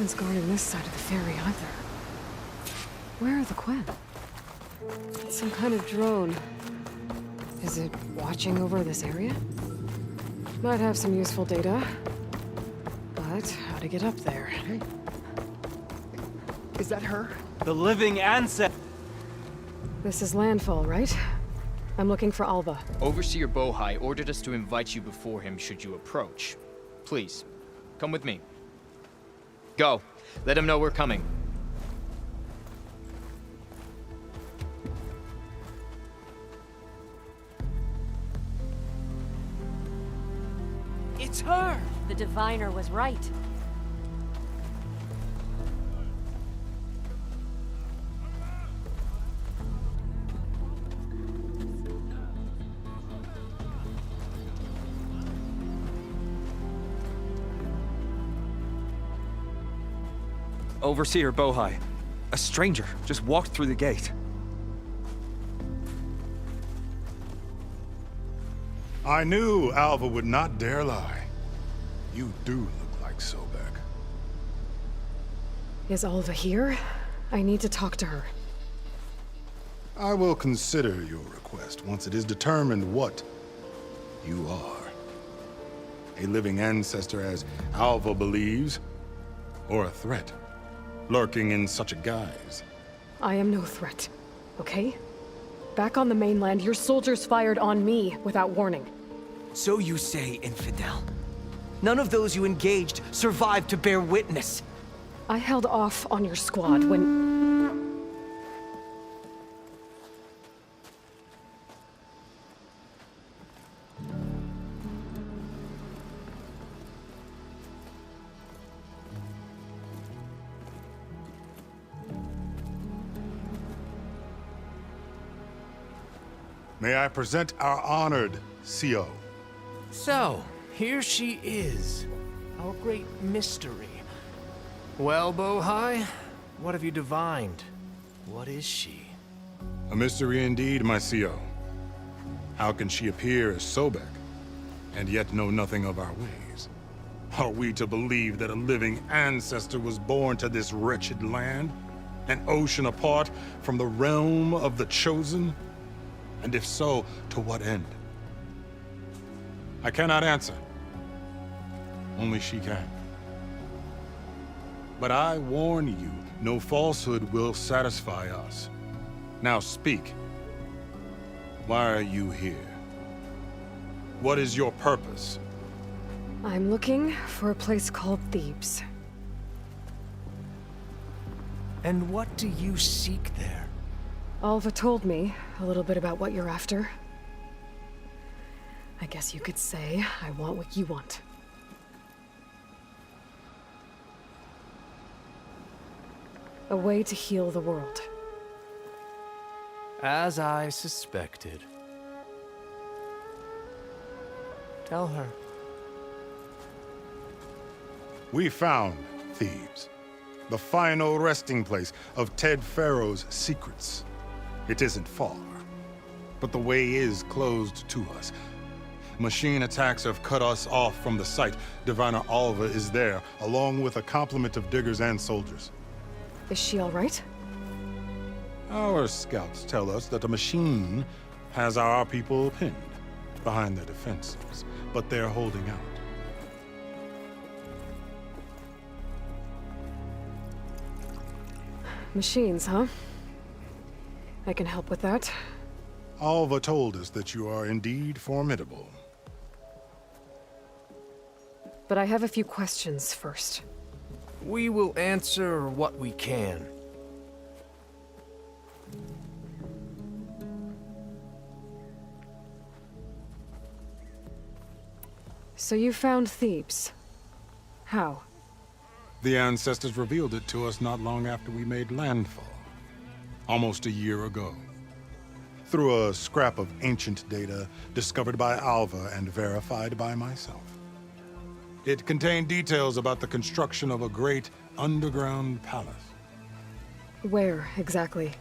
one's guarding this side of the ferry either. Where are the Quen? It's some kind of drone. Is it watching over this area? Might have some useful data. But how to get up there? Hey. Is that her? The living ancestor! This is Landfall, right? I'm looking for Alva. Overseer Bohai ordered us to invite you before him should you approach. Please, come with me. Go. Let him know we're coming. It's her! The diviner was right. Overseer Bohai. A stranger just walked through the gate. I knew Alva would not dare lie. You do look like Sobek. Is Alva here? I need to talk to her. I will consider your request once it is determined what you are. A living ancestor, as Alva believes, or a threat, lurking in such a guise. I am no threat, okay? Back on the mainland, your soldiers fired on me without warning. So you say, infidel. None of those you engaged survived to bear witness. I held off on your squad when... May I present our honored CO. So, here she is, our great mystery. Well, Bohai, what have you divined? What is she? A mystery indeed, my CO. How can she appear as Sobek, and yet know nothing of our ways? Are we to believe that a living ancestor was born to this wretched land? An ocean apart from the realm of the Chosen? And if so, to what end? I cannot answer. Only she can. But I warn you, no falsehood will satisfy us. Now speak. Why are you here? What is your purpose? I'm looking for a place called Thebes. And what do you seek there? Alva told me a little bit about what you're after. I guess you could say I want what you want. A way to heal the world. As I suspected. Tell her. We found Thebes, the final resting place of Ted Faro's secrets. It isn't far, but the way is closed to us. Machine attacks have cut us off from the site. Diviner Alva is there, along with a complement of diggers and soldiers. Is she all right? Our scouts tell us that the machine has our people pinned behind their defenses, but they're holding out. Machines, huh? I can help with that. Alva told us that you are indeed formidable. But I have a few questions first. We will answer what we can. So you found Thebes. How? The ancestors revealed it to us not long after we made landfall. Almost a year ago. Through a scrap of ancient data discovered by Alva and verified by myself. It contained details about the construction of a great underground palace. Where, exactly?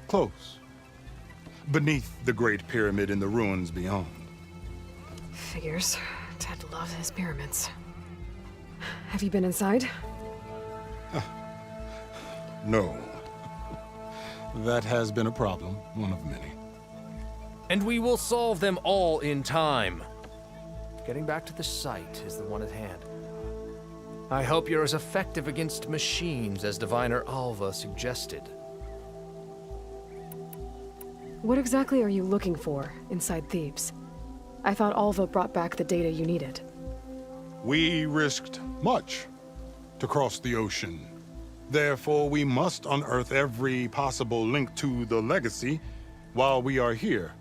Close. Beneath the Great Pyramid in the ruins beyond. Figures. Ted loves his pyramids. Have you been inside? No. That has been a problem, one of many. And we will solve them all in time. Getting back to the site is the one at hand. I hope you're as effective against machines as Diviner Alva suggested. What exactly are you looking for inside Thebes? I thought Alva brought back the data you needed. We risked much to cross the ocean. Therefore, we must unearth every possible link to the legacy while we are here,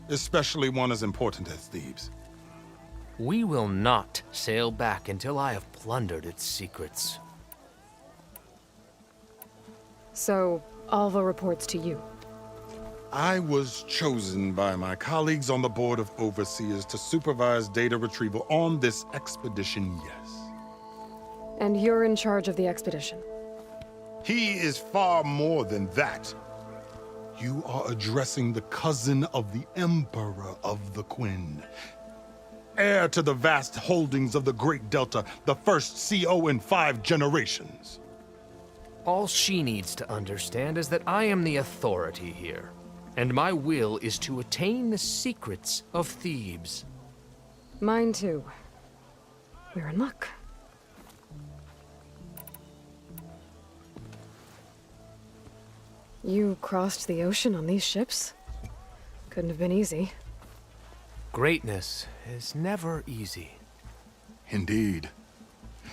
especially one as important as Thebes. We will not sail back until I have plundered its secrets. So, Alva reports to you. I was chosen by my colleagues on the Board of Overseers to supervise data retrieval on this expedition, yes. And you're in charge of the expedition. He is far more than that. You are addressing the cousin of the Emperor of the Quinn. Heir to the vast holdings of the Great Delta, the first CO in 5 generations. All she needs to understand is that I am the authority here, and my will is to attain the secrets of Thebes. Mine too. We're in luck. You crossed the ocean on these ships? Couldn't have been easy. Greatness is never easy. Indeed.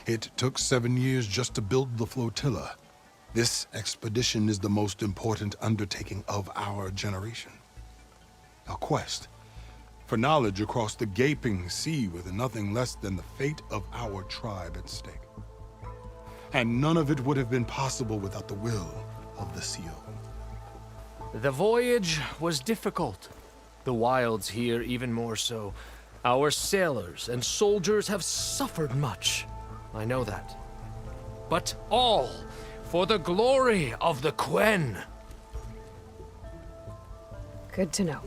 It took 7 years just to build the flotilla. This expedition is the most important undertaking of our generation. A quest for knowledge across the gaping sea with nothing less than the fate of our tribe at stake. And none of it would have been possible without the will of the CO. The voyage was difficult. The wilds here even more so. Our sailors and soldiers have suffered much. I know that. But all for the glory of the Quen. Good to know.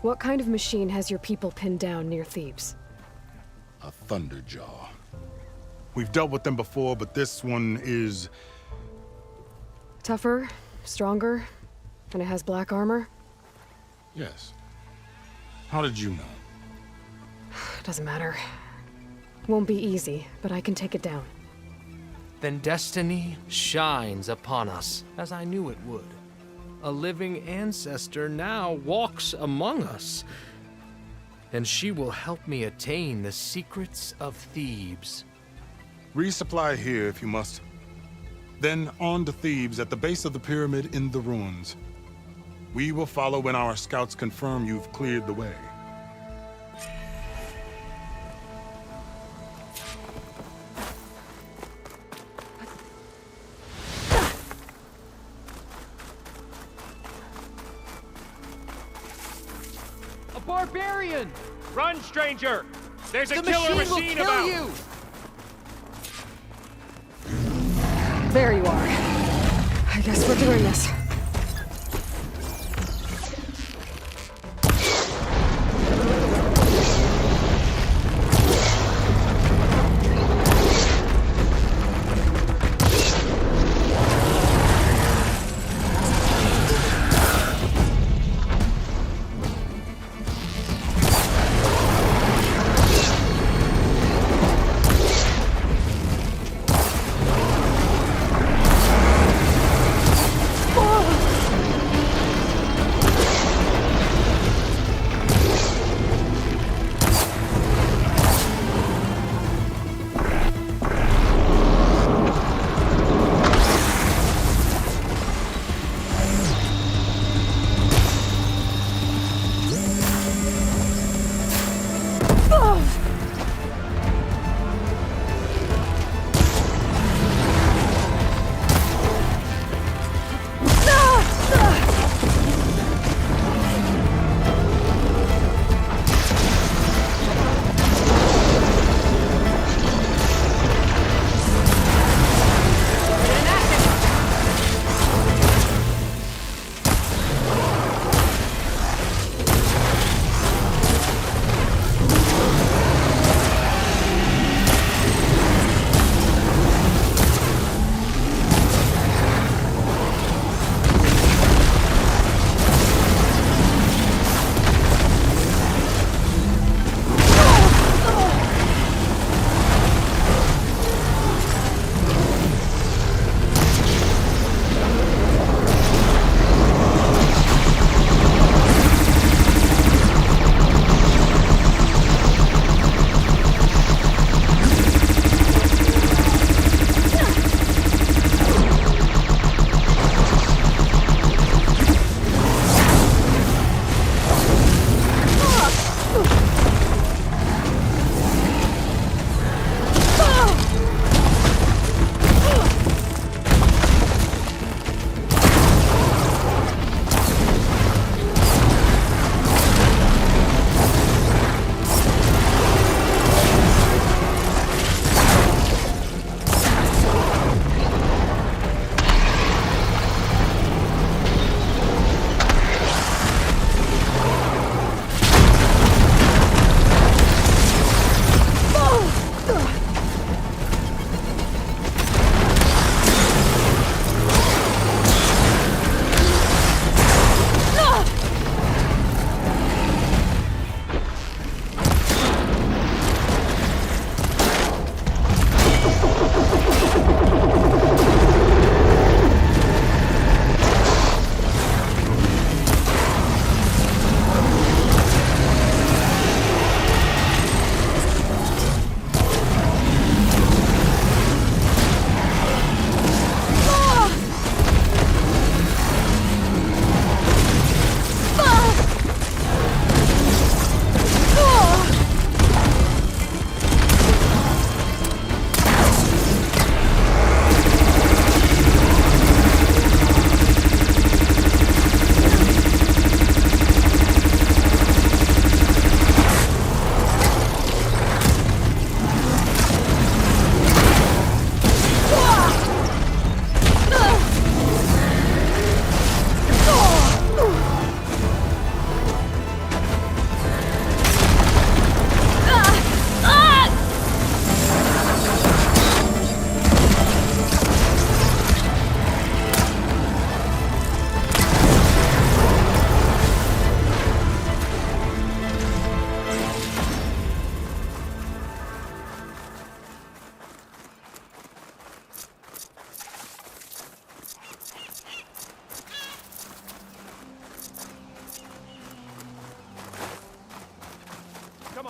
What kind of machine has your people pinned down near Thebes? A Thunderjaw. We've dealt with them before, but this one is... Tougher, stronger, and it has black armor? Yes. How did you know? Doesn't matter. Won't be easy, but I can take it down. Then destiny shines upon us, as I knew it would. A living ancestor now walks among us, and she will help me attain the secrets of Thebes. Resupply here if you must. Then on to Thebes at the base of the pyramid in the ruins. We will follow when our scouts confirm you've cleared the way. A barbarian! Run, stranger! There's a The killer machine will machine kill about! you! There you are. I guess we're doing this. Oh!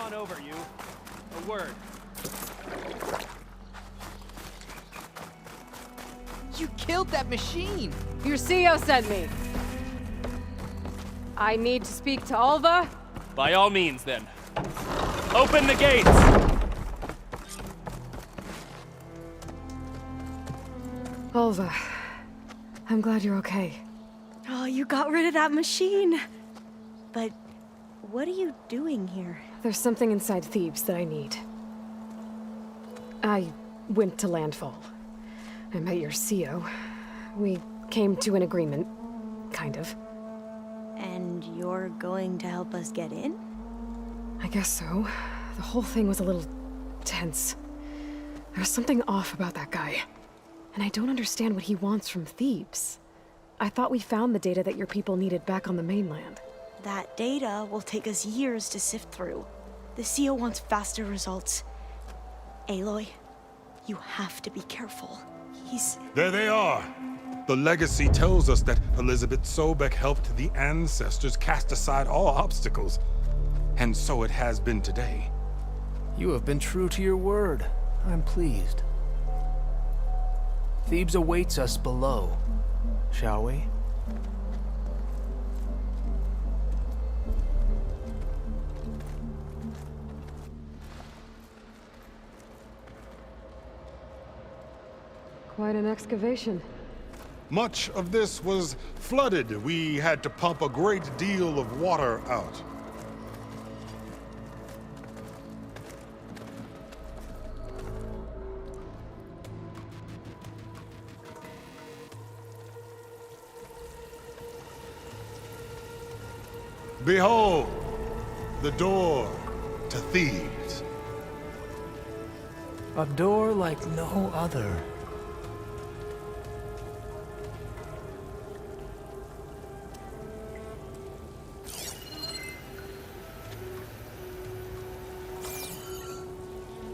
on over, you. A word. You killed that machine! Your CO sent me. I need to speak to Alva. By all means, then. Open the gates! Alva, I'm glad you're okay. Oh, you got rid of that machine. But what are you doing here? There's something inside Thebes that I need. I went to Landfall. I met your CO. We came to an agreement, kind of. And you're going to help us get in? I guess so. The whole thing was a little tense. There was something off about that guy. And I don't understand what he wants from Thebes. I thought we found the data that your people needed back on the mainland. That data will take us years to sift through. The CO wants faster results. Aloy, you have to be careful. There they are! The legacy tells us that Elizabeth Sobek helped the ancestors cast aside all obstacles. And so it has been today. You have been true to your word. I'm pleased. Thebes awaits us below, shall we? Quite an excavation. Much of this was flooded. We had to pump a great deal of water out. Behold, the door to Thebes. A door like no other.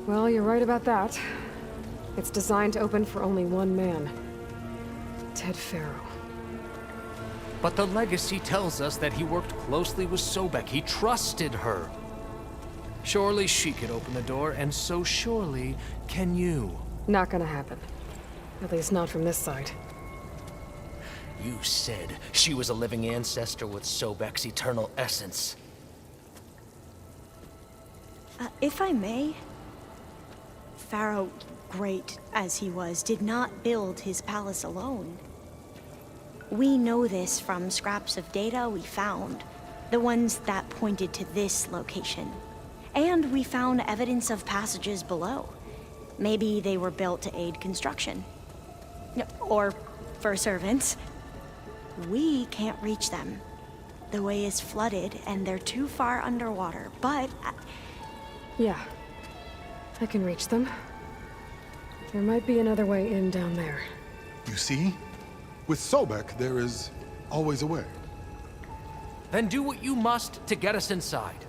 Well, you're right about that. It's designed to open for only one man. Ted Faro. But the legacy tells us that he worked closely with Sobek. He trusted her. Surely she could open the door, and so surely can you. Not gonna happen. At least not from this side. You said she was a living ancestor with Sobek's eternal essence. If I may, Faro, great as he was, did not build his palace alone. We know this from scraps of data we found, the ones that pointed to this location. And we found evidence of passages below. Maybe they were built to aid construction. Or for servants. We can't reach them. The way is flooded and they're too far underwater, but... Yeah. I can reach them. There might be another way in down there. You see? With Sobek, there is always a way. Then do what you must to get us inside.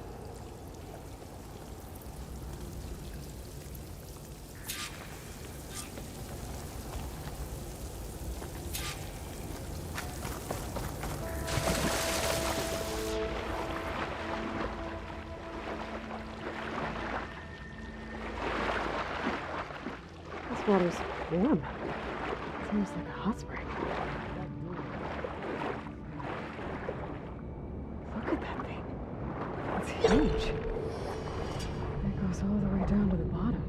This water's warm. Seems like a hot spring. Look at that thing. It's huge. It goes all the way down to the bottom.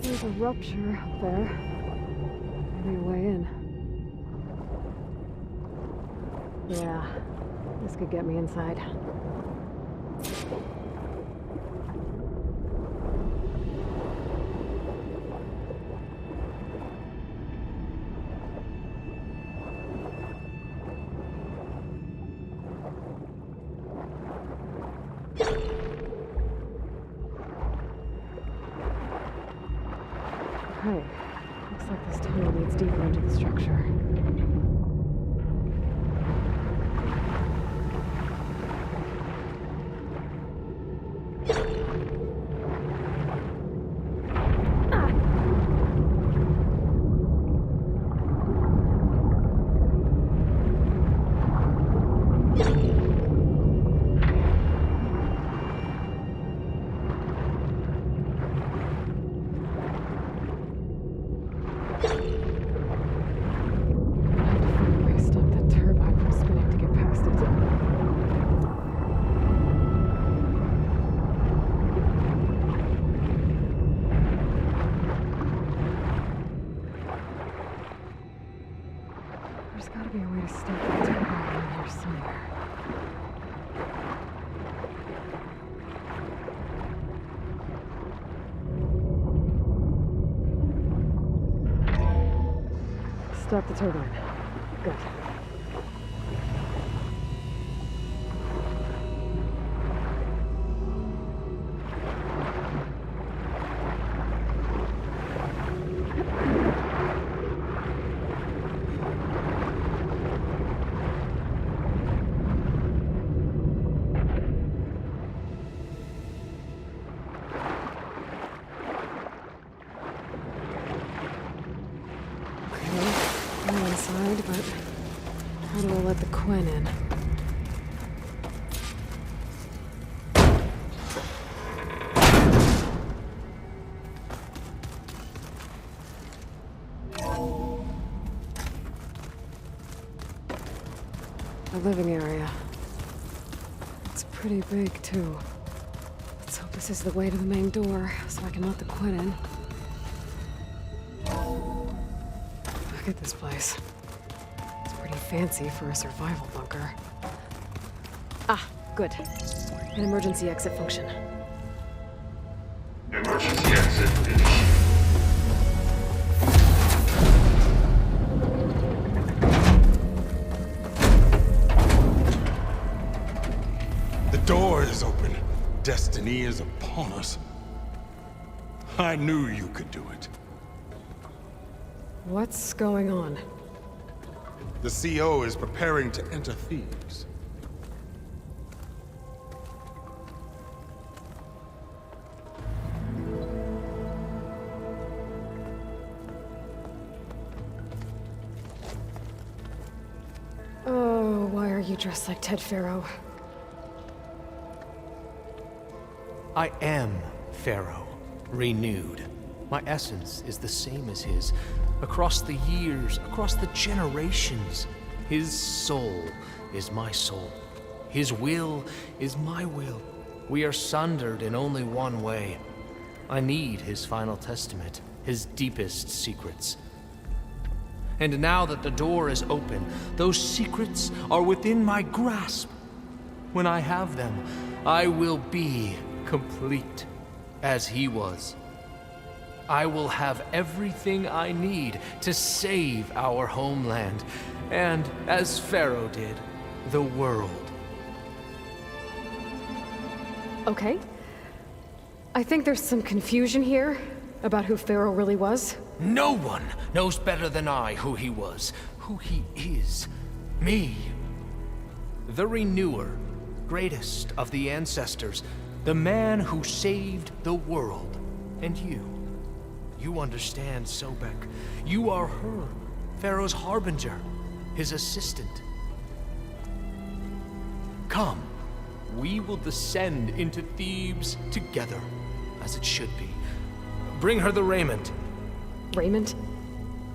There's a rupture up there. Maybe a way in. Yeah, this could get me inside. Hey, looks like this tunnel leads deeper into the structure. a way to stop that turbine from spinning to get past it. There's gotta be a way to stop that turbine in here somewhere. Stop the turbine. Good. Inside, but how do I let the Quen in? The living area. It's pretty big, too. Let's hope this is the way to the main door, so I can let the Quen in. Look at this place. It's pretty fancy for a survival bunker. Ah, good. An emergency exit function. Emergency exit initiated. The door is open. Destiny is upon us. I knew you could do it. What's going on? The CO is preparing to enter Thebes. Oh, why are you dressed like Ted Faro? I am Faro, renewed. My essence is the same as his. Across the years, across the generations, his soul is my soul. His will is my will. We are sundered in only one way. I need his final testament, his deepest secrets. And now that the door is open, those secrets are within my grasp. When I have them, I will be complete, as he was. I will have everything I need to save our homeland, and, as Faro did, the world. Okay. I think there's some confusion here about who Faro really was. No one knows better than I who he was, who he is. Me. The Renewer, greatest of the ancestors, the man who saved the world, and you. You understand, Sobek. You are her, Pharaoh's harbinger, his assistant. Come, we will descend into Thebes together, as it should be. Bring her the raiment. Raiment?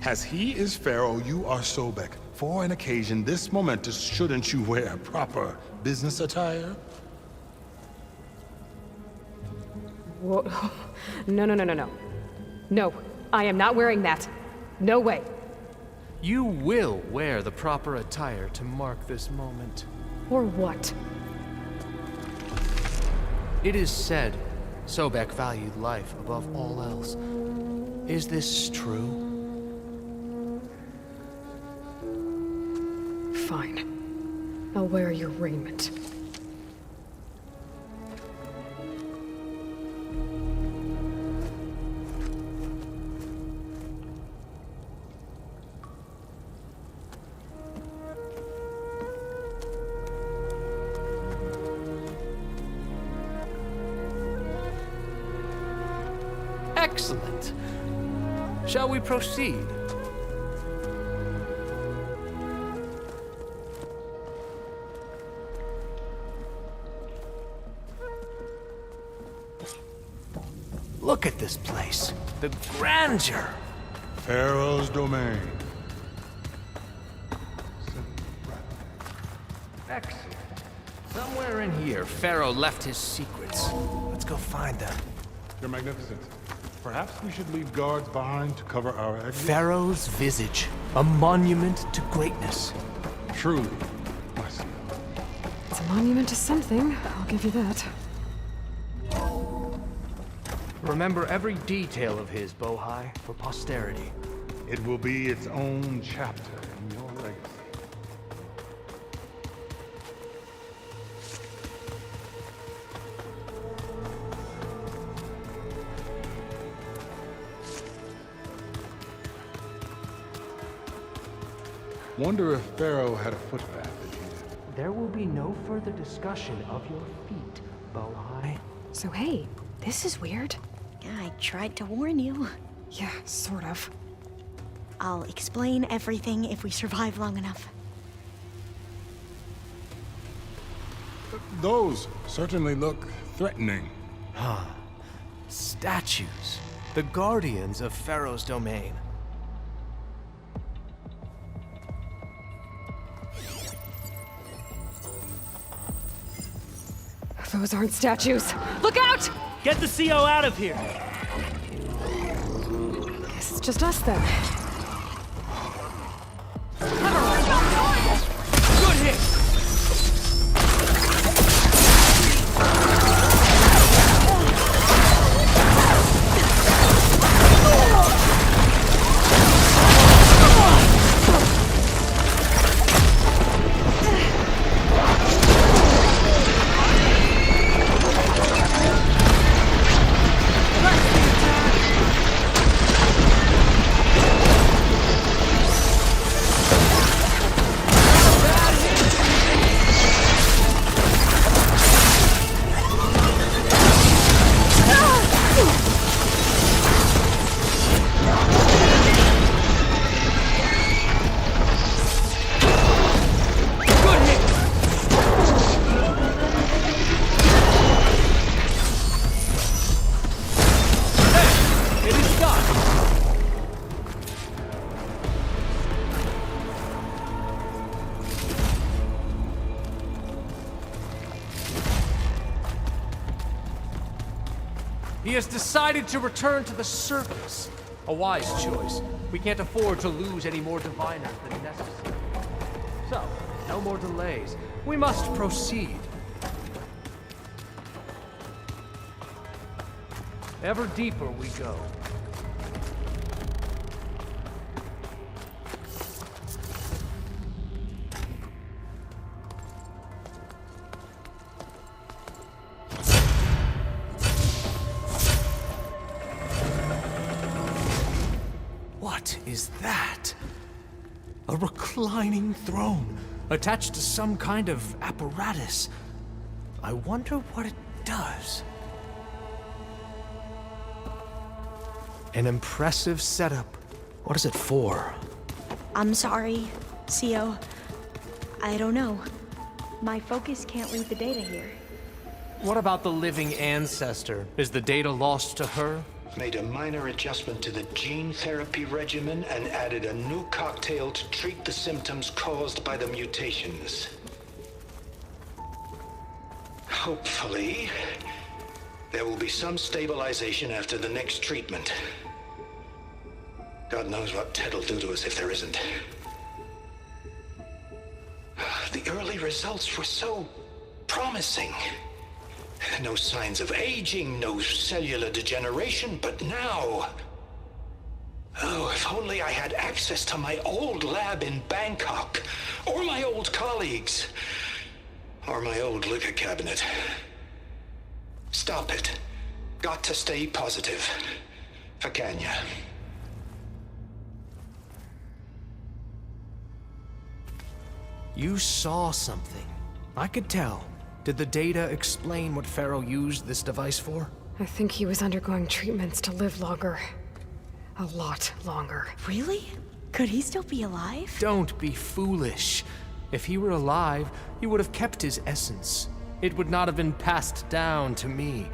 As he is Pharaoh, you are Sobek. For an occasion this momentous, shouldn't you wear proper business attire? Whoa. No. No, I am not wearing that. No way. You will wear the proper attire to mark this moment. Or what? It is said Sobek valued life above all else. Is this true? Fine. I'll wear your raiment. Excellent. Shall we proceed? Look at this place. The grandeur. Pharaoh's domain. Excellent. Somewhere in here, Pharaoh left his secrets. Let's go find them. Your Magnificence, perhaps we should leave guards behind to cover our exit? Pharaoh's visage, a monument to greatness. Truly, my CEO. It's a monument to something, I'll give you that. Remember every detail of his, Bohai, for posterity. It will be its own chapter in your legacy. Wonder if Pharaoh had a footbath in here. There will be no further discussion of your feet, Bohai. So hey, this is weird. Yeah, I tried to warn you. Yeah, sort of. I'll explain everything if we survive long enough. Those certainly look threatening. Statues. The guardians of Pharaoh's domain. Those aren't statues. Look out! Get the CO out of here! Guess it's just us then. Good hit! He has decided to return to the surface. A wise choice. We can't afford to lose any more diviners than necessary. So, no more delays. We must proceed. Ever deeper we go. What is that? A reclining throne, attached to some kind of apparatus. I wonder what it does. An impressive setup. What is it for? I'm sorry, CO. I don't know. My focus can't read the data here. What about the living ancestor? Is the data lost to her? Made a minor adjustment to the gene therapy regimen and added a new cocktail to treat the symptoms caused by the mutations. Hopefully, there will be some stabilization after the next treatment. God knows what Ted'll do to us if there isn't. The early results were so promising. No signs of aging, no cellular degeneration, but now... Oh, if only I had access to my old lab in Bangkok, or my old colleagues, or my old liquor cabinet. Stop it. Got to stay positive. For Kenya. You saw something. I could tell. Did the data explain what Faro used this device for? I think he was undergoing treatments to live longer. A lot longer. Really? Could he still be alive? Don't be foolish. If he were alive, he would have kept his essence. It would not have been passed down to me.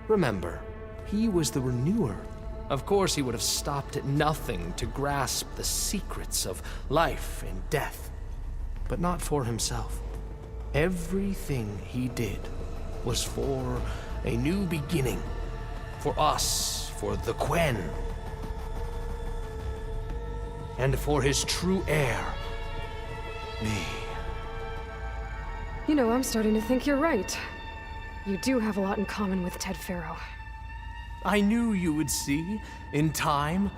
Remember, he was the renewer. Of course, he would have stopped at nothing to grasp the secrets of life and death, but not for himself. Everything he did was for a new beginning. For us, for the Quen. And for his true heir, me. You know, I'm starting to think you're right. You do have a lot in common with Ted Faro. I knew you would see, in time.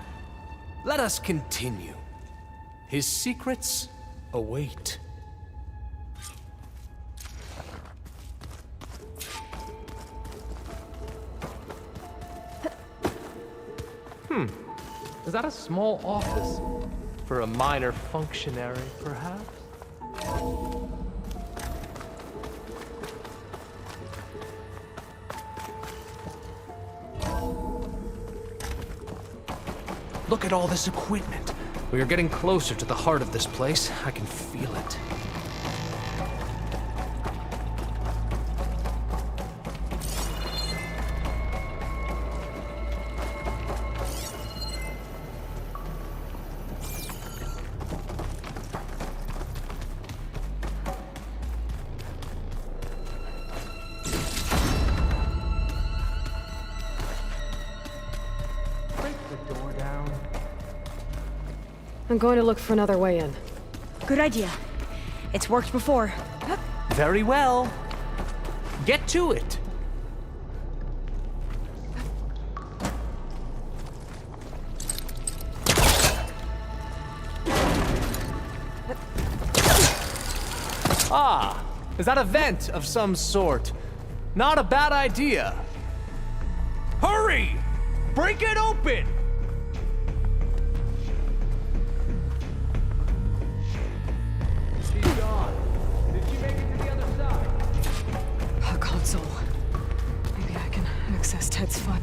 Let us continue. His secrets await. Is that a small office? For a minor functionary, perhaps? Look at all this equipment. We are getting closer to the heart of this place. I can feel it. I'm going to look for another way in. Good idea. It's worked before. Very well. Get to it. Ah, is that a vent of some sort? Not a bad idea. Hurry! Break it open! Console. Maybe I can access Ted's file.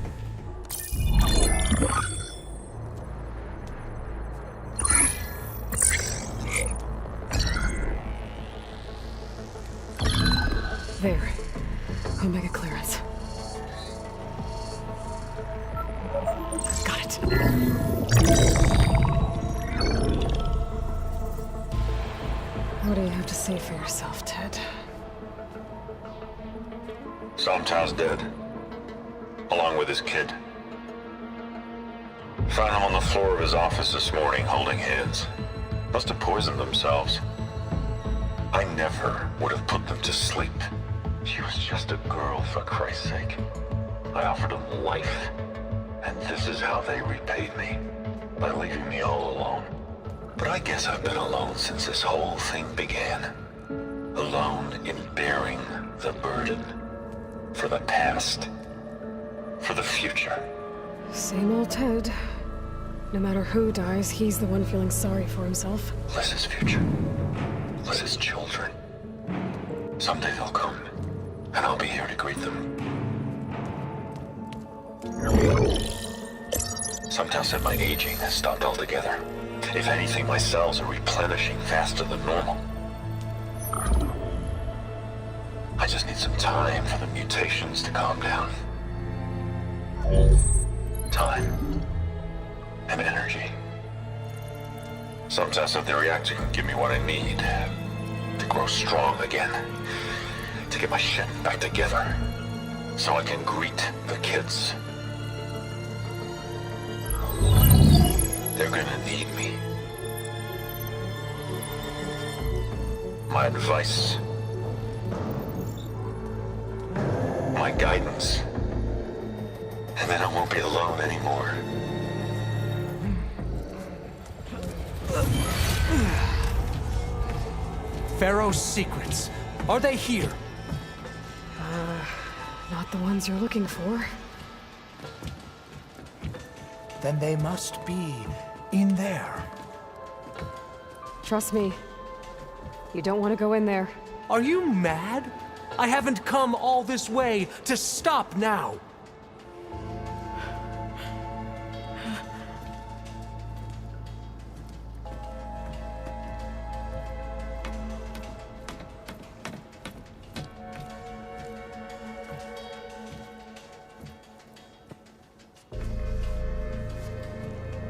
There. Omega clearance. Got it. What do you have to say for yourself, Ted? Somto's dead, along with his kid. Found him on the floor of his office this morning, holding hands. Must have poisoned themselves. I never would have put them to sleep. She was just a girl, for Christ's sake. I offered them life, and this is how they repaid me, by leaving me all alone. But I guess I've been alone since this whole thing began. Alone in bearing the burden. For the past. For the future. Same old Ted. No matter who dies, he's the one feeling sorry for himself. Less his future. Less his children. Someday they'll come, and I'll be here to greet them. Sometimes said my aging has stopped altogether. If anything, my cells are replenishing faster than normal. I just need some time for the mutations to calm down. Time. And energy. Sometimes if the reactor can give me what I need to grow strong again. To get my shit back together. So I can greet the kids. They're gonna need me. My advice. My guidance. And then I won't be alone anymore. Faro's secrets. Are they here? Not the ones you're looking for. Then they must be in there. Trust me. You don't want to go in there. Are you mad? I haven't come all this way to stop now.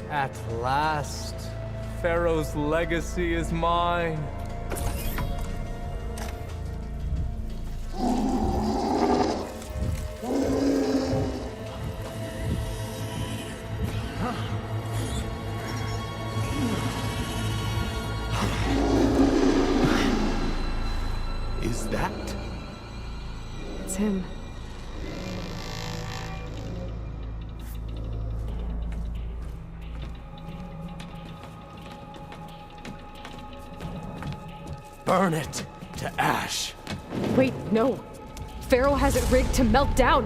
At last, Pharaoh's legacy is mine. Is that? It's him. Burn it to ash. Wait, no. Faro has it rigged to melt down.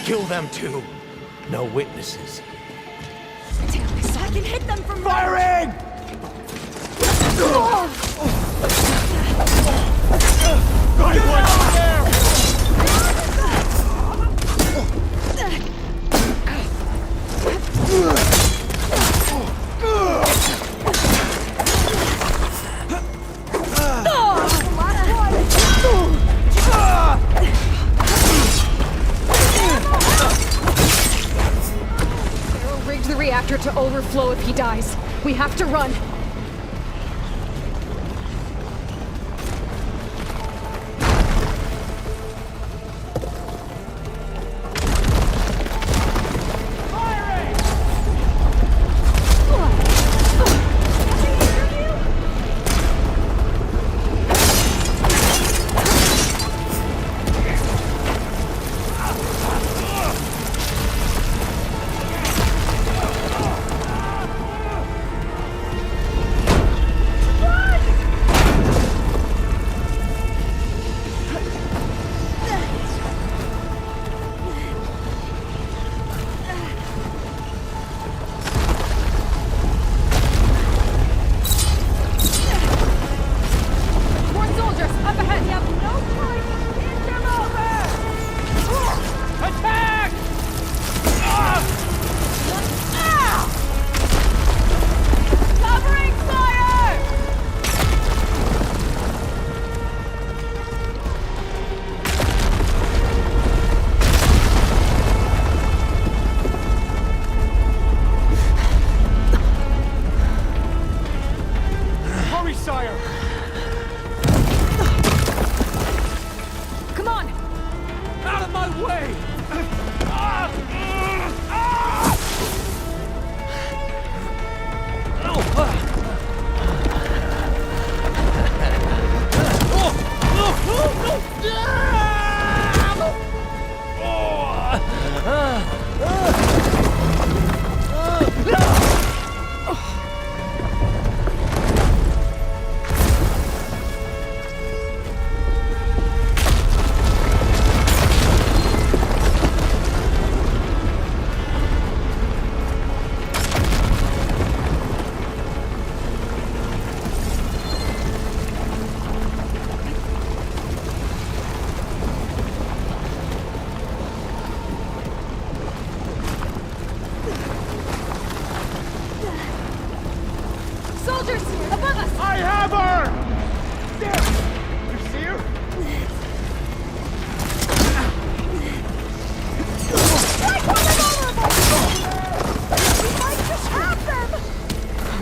Kill them too. No witnesses. Damn this, I can hit them from Firing! Got one out there! Faro rigged the reactor to overflow if he dies. We have to run.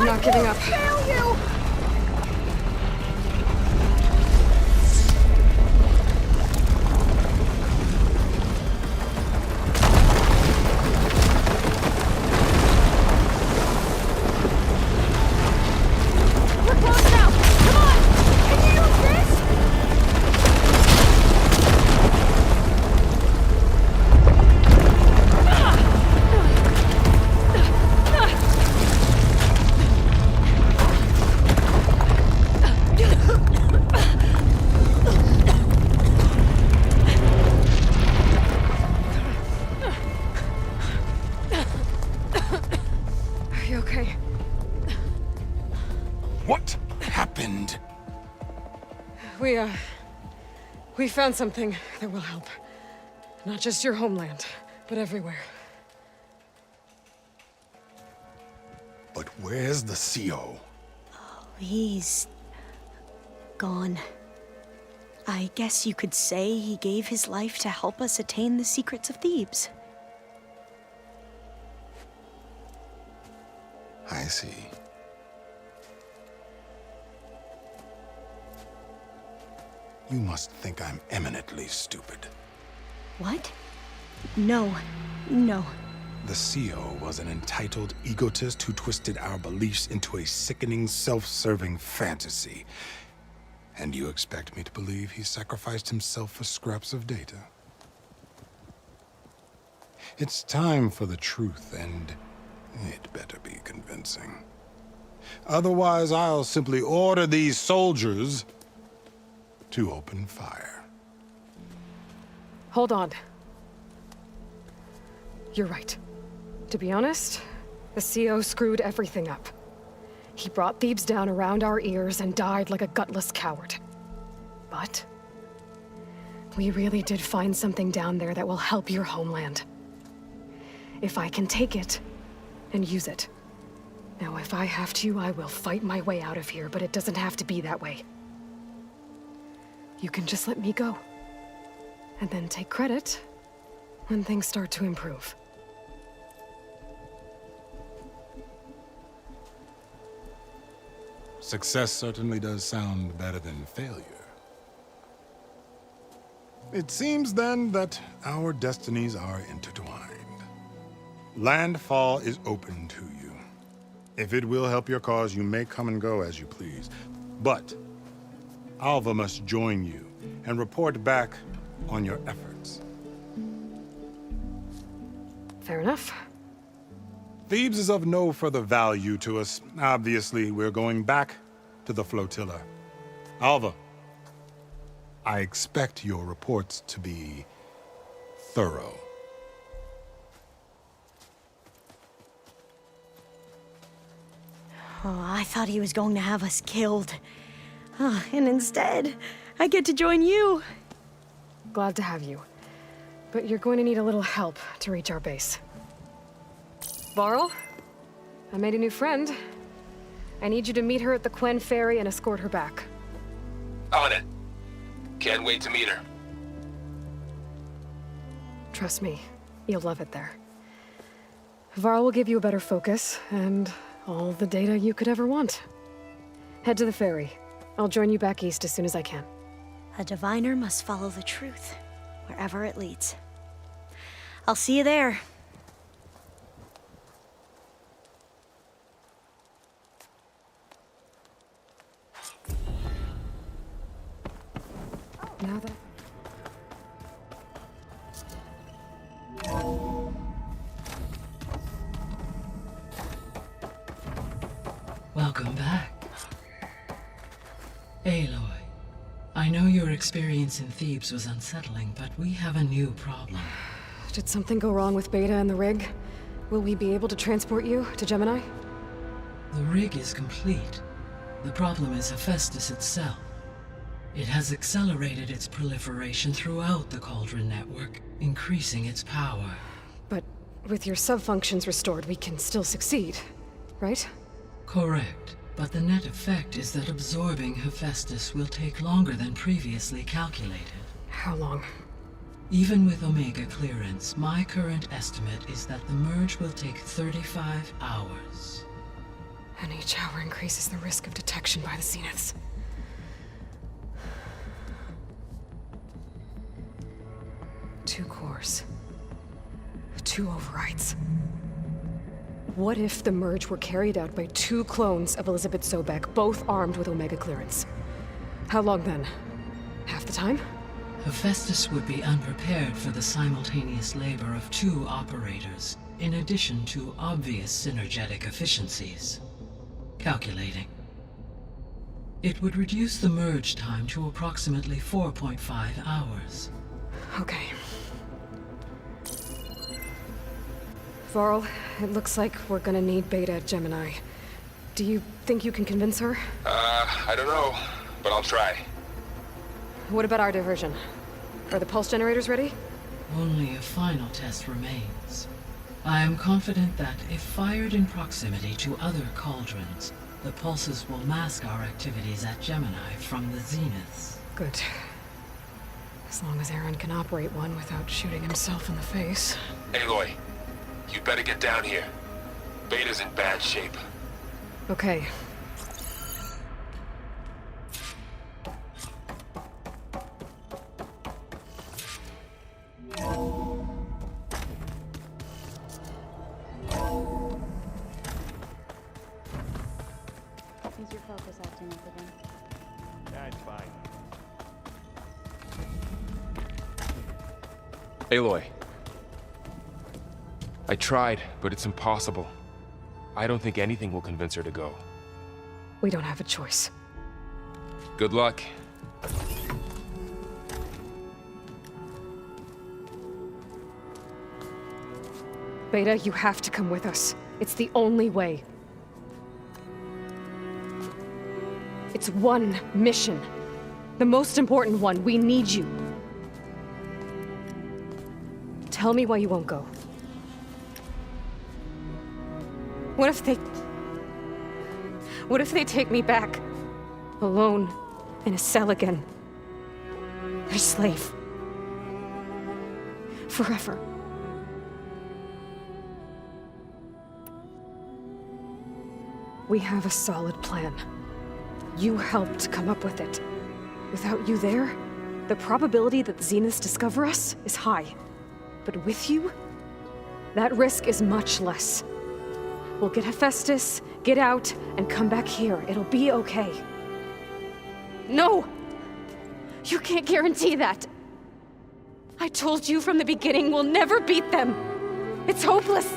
not giving up. Fail you! We're close now! Come on! Can you use this? Are you okay? What happened? We found something that will help. Not just your homeland, but everywhere. But where's the CO? He's gone. I guess you could say he gave his life to help us attain the secrets of Thebes. I see. You must think I'm eminently stupid. What? No. No. The CO was an entitled egotist who twisted our beliefs into a sickening, self-serving fantasy. And you expect me to believe he sacrificed himself for scraps of data? It's time for the truth, and it better be convincing. Otherwise, I'll simply order these soldiers to open fire. Hold on. You're right. To be honest, the CO screwed everything up. He brought Thebes down around our ears and died like a gutless coward. But we really did find something down there that will help your homeland. If I can take it and use it. Now, if I have to, I will fight my way out of here, but it doesn't have to be that way. You can just let me go. And then take credit when things start to improve. Success certainly does sound better than failure. It seems then that our destinies are intertwined. Landfall is open to you. If it will help your cause, you may come and go as you please. But Alva must join you and report back on your efforts. Fair enough. Thebes is of no further value to us. Obviously, we're going back to the flotilla. Alva, I expect your reports to be thorough. Oh, I thought he was going to have us killed. And instead, I get to join you. Glad to have you. But you're going to need a little help to reach our base. Varl, I made a new friend. I need you to meet her at the Quen ferry and escort her back. On it. Can't wait to meet her. Trust me, you'll love it there. Varl will give you a better focus, and all the data you could ever want. Head to the ferry. I'll join you back east as soon as I can. A diviner must follow the truth, wherever it leads. I'll see you there. Now that... Welcome back. Aloy, I know your experience in Thebes was unsettling, but we have a new problem. Did something go wrong with Beta and the rig? Will we be able to transport you to Gemini? The rig is complete. The problem is Hephaestus itself. It has accelerated its proliferation throughout the Cauldron network, increasing its power. But with your sub-functions restored, we can still succeed, right? Correct. But the net effect is that absorbing Hephaestus will take longer than previously calculated. How long? Even with Omega clearance, my current estimate is that the merge will take 35 hours. And each hour increases the risk of detection by the Zeniths. Two cores. 2 overrides. What if the merge were carried out by 2 clones of Elizabeth Sobek, both armed with Omega clearance? How long then? Half the time? Hephaestus would be unprepared for the simultaneous labor of 2 operators, in addition to obvious synergetic efficiencies. Calculating. It would reduce the merge time to approximately 4.5 hours. Okay. Varl, it looks like we're gonna need Beta at Gemini. Do you think you can convince her? I don't know, but I'll try. What about our diversion? Are the pulse generators ready? Only a final test remains. I am confident that if fired in proximity to other cauldrons, the pulses will mask our activities at Gemini from the Zeniths. Good. As long as Aaron can operate one without shooting himself in the face. Aloy, you better get down here. Beta's in bad shape. Okay. Use your focus acting for them. That's fine. Aloy. I tried, but it's impossible. I don't think anything will convince her to go. We don't have a choice. Good luck. Beta, you have to come with us. It's the only way. It's one mission. The most important one. We need you. Tell me why you won't go. What if they take me back? Alone, in a cell again. Their slave. Forever. We have a solid plan. You helped come up with it. Without you there, the probability that Zeniths discover us is high. But with you, that risk is much less. We'll get Hephaestus, get out, and come back here. It'll be okay. No! You can't guarantee that. I told you from the beginning we'll never beat them. It's hopeless.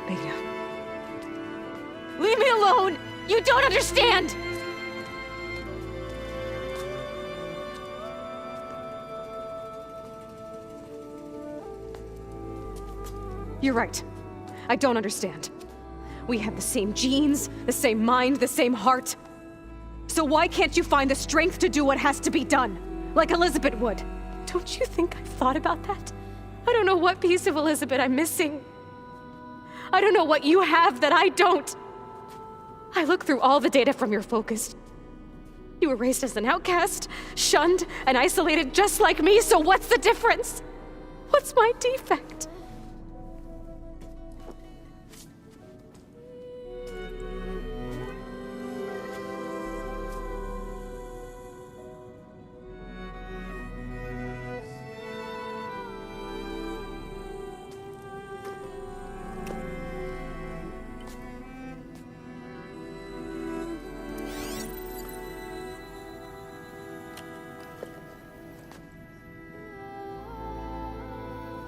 Beta. Leave me alone! You don't understand! You're right. I don't understand. We have the same genes, the same mind, the same heart. So why can't you find the strength to do what has to be done? Like Elizabeth would. Don't you think I've thought about that? I don't know what piece of Elizabeth I'm missing. I don't know what you have that I don't. I look through all the data from your focus. You were raised as an outcast, shunned, and isolated just like me, so what's the difference? What's my defect?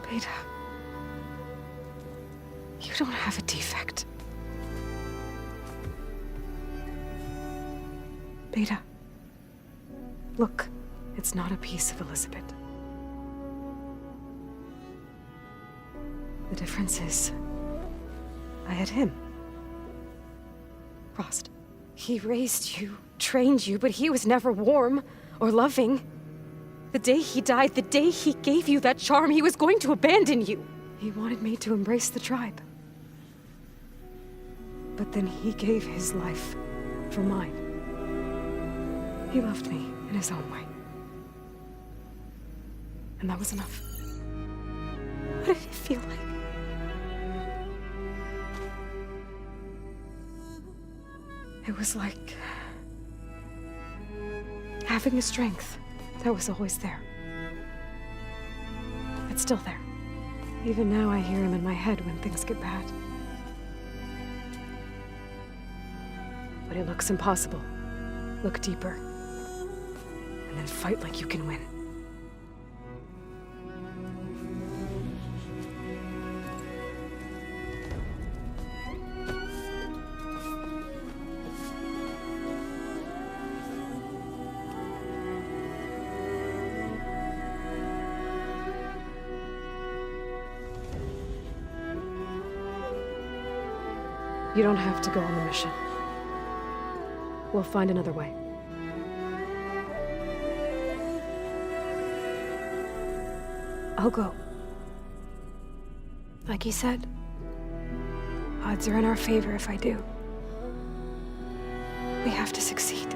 Beta, you don't have a defect. Beta, look, it's not a piece of Elizabeth. The difference is, I had him. Frost. He raised you, trained you, but he was never warm or loving. The day he died, the day he gave you that charm, he was going to abandon you. He wanted me to embrace the tribe. But then he gave his life for mine. He loved me in his own way. And that was enough. What did it feel like? It was like having a strength that was always there. It's still there. Even now I hear him in my head when things get bad. But it looks impossible. Look deeper. And then fight like you can win. You don't have to go on the mission. We'll find another way. I'll go. Like you said, odds are in our favor if I do. We have to succeed.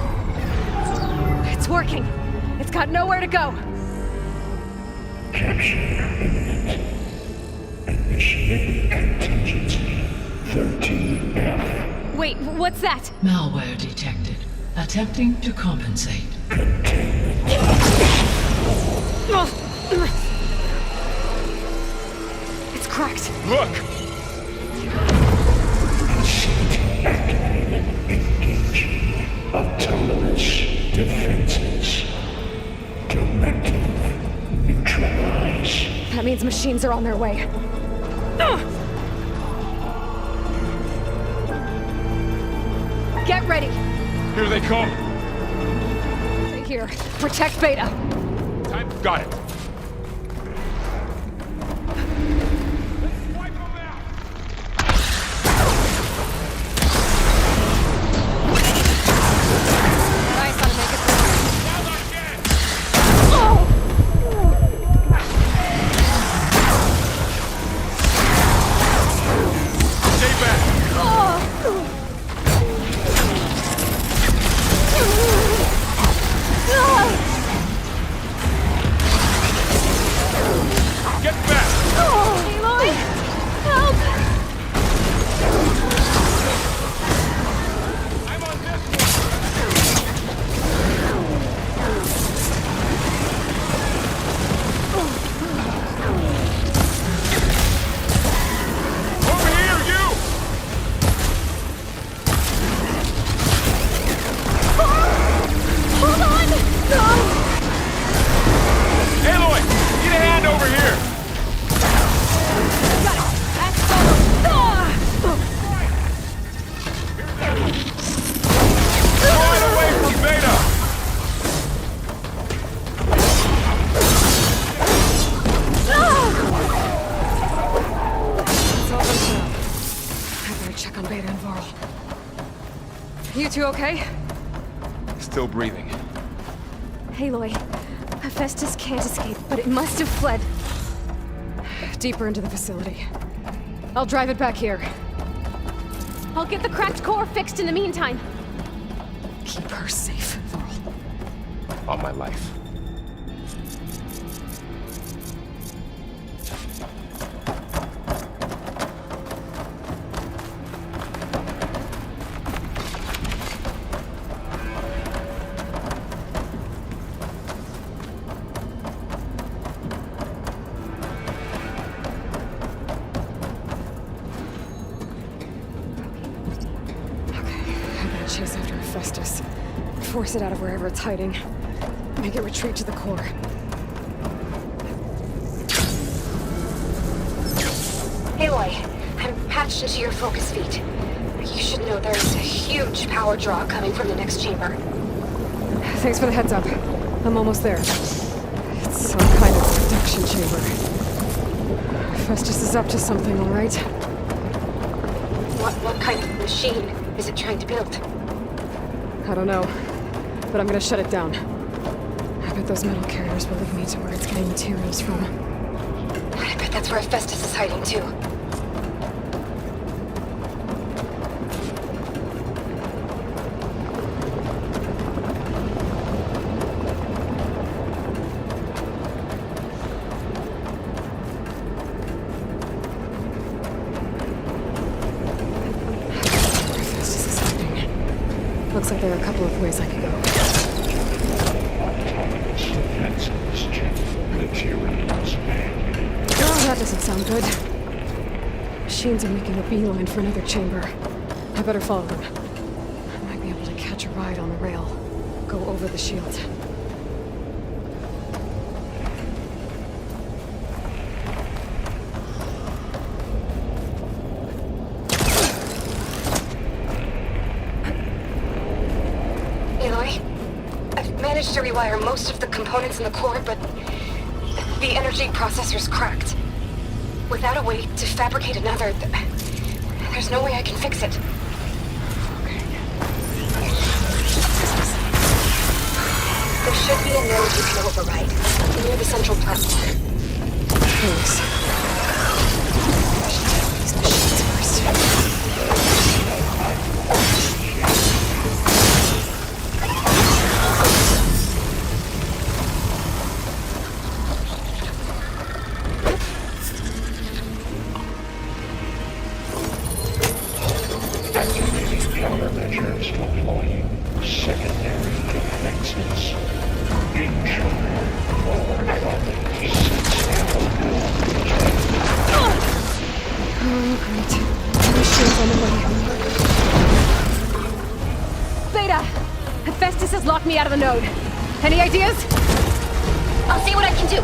got nowhere to go. Capture imminent. Initiating contingency 13F. Wait, what's that? Malware detected. Attempting to compensate. It's cracked. Look! Engaging autonomous defenses. Directive neutralize. That means machines are on their way. Get ready. Here they come. Stay here. Protect Beta. Time. Got it. You two okay? Still breathing. Aloy, Hephaestus can't escape, but it must have fled. Deeper into the facility. I'll drive it back here. I'll get the cracked core fixed in the meantime. Keep her safe, Varl. On my life. Chase after Hephaestus. Force it out of wherever it's hiding. Make it retreat to the core. Aloy, I'm patched into your focus feed. You should know there's a huge power draw coming from the next chamber. Thanks for the heads up. I'm almost there. It's some kind of production chamber. Hephaestus is up to something, all right? What kind of machine is it trying to build? I don't know, but I'm gonna shut it down. I bet those metal carriers will lead me to where it's getting materials from. I bet that's where Hephaestus is hiding too. Looks like there are a couple of ways I could go. Oh, that doesn't sound good. Machines are making a beeline for another chamber. I better follow them. I might be able to catch a ride on the rail. Go over the shield. To rewire most of the components in the core, but the energy processor's cracked. Without a way to fabricate another, there's no way I can fix it. There should be a node you can override, near the central platform. Thanks. I should take these machines first. defenses. Enjoy more from the 6th Oh, great. Machines on the way. Beta! Hephaestus has locked me out of the node. Any ideas? I'll see what I can do.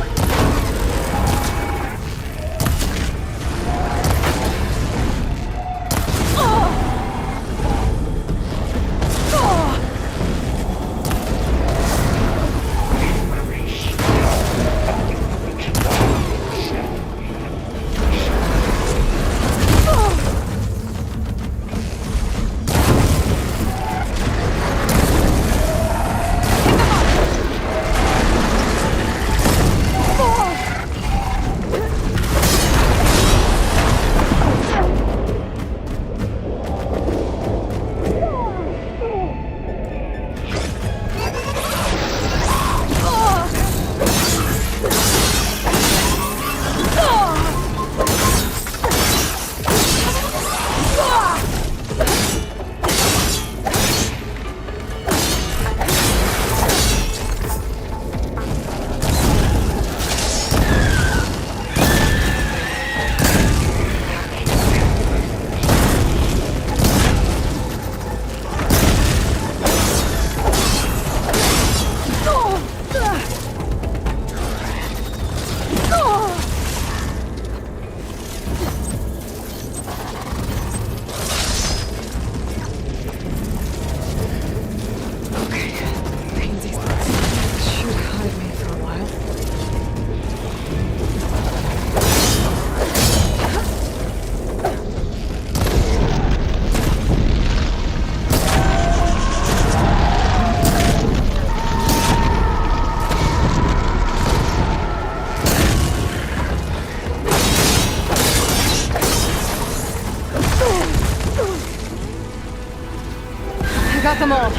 Got them all.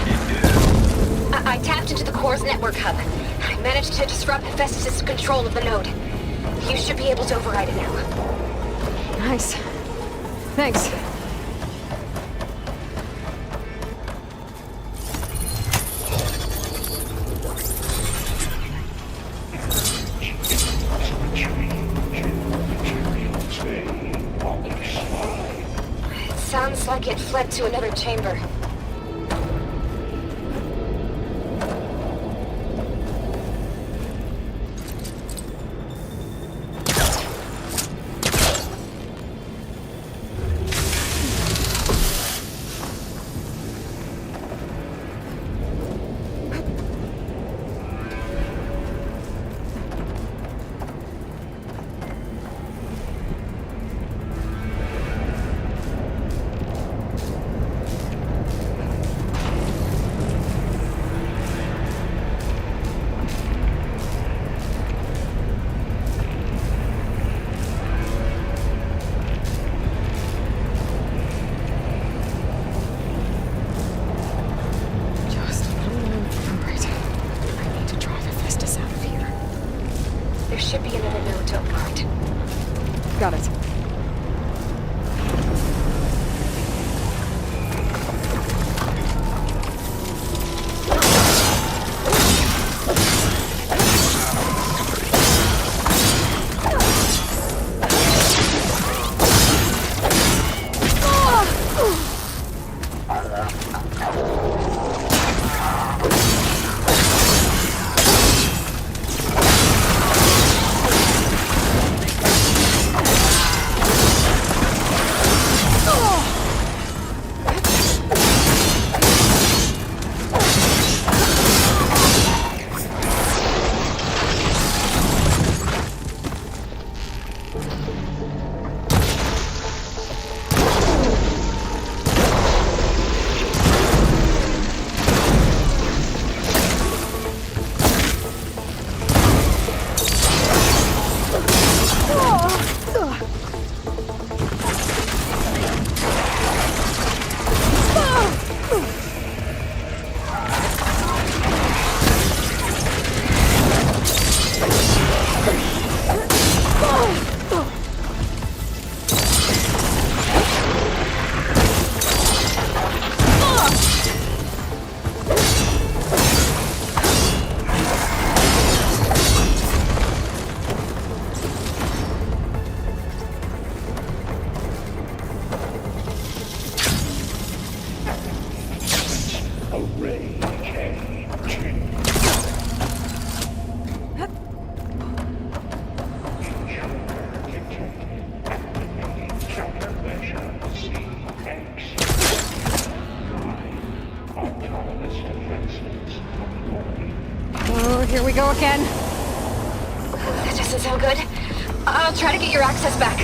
I tapped into the core's network hub. I managed to disrupt Hephaestus' control of the node. You should be able to override it now. Nice. Thanks. It sounds like it fled to another chamber. Oh, here we go again. That doesn't sound good. I'll try to get your access back.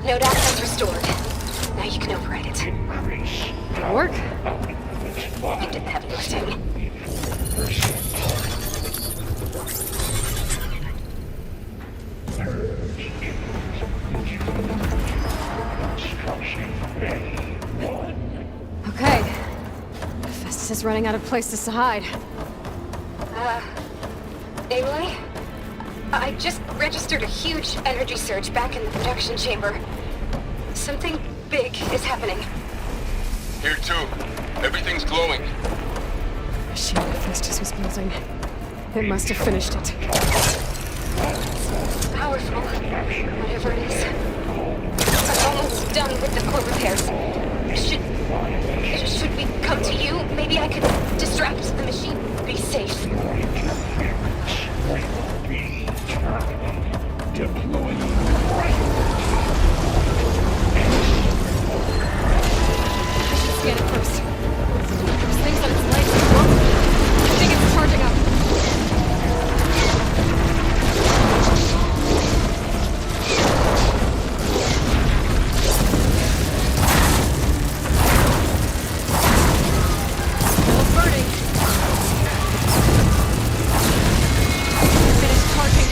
Node access restored. Now you can override it. Did it work? You did the heavy lifting. Okay. Hephaestus is running out of places to hide. Aloy? I just registered a huge energy surge back in the production chamber. Something big is happening. Here too. Everything's glowing. The machine Hephaestus was building. It must have finished it. It's powerful. Whatever it is. I'm almost done with the core repairs. Should we come to you? Maybe I could distract the machine. Be safe. Scan it first. There's things on its legs. I think it's charging up. Still burning. Finished charging.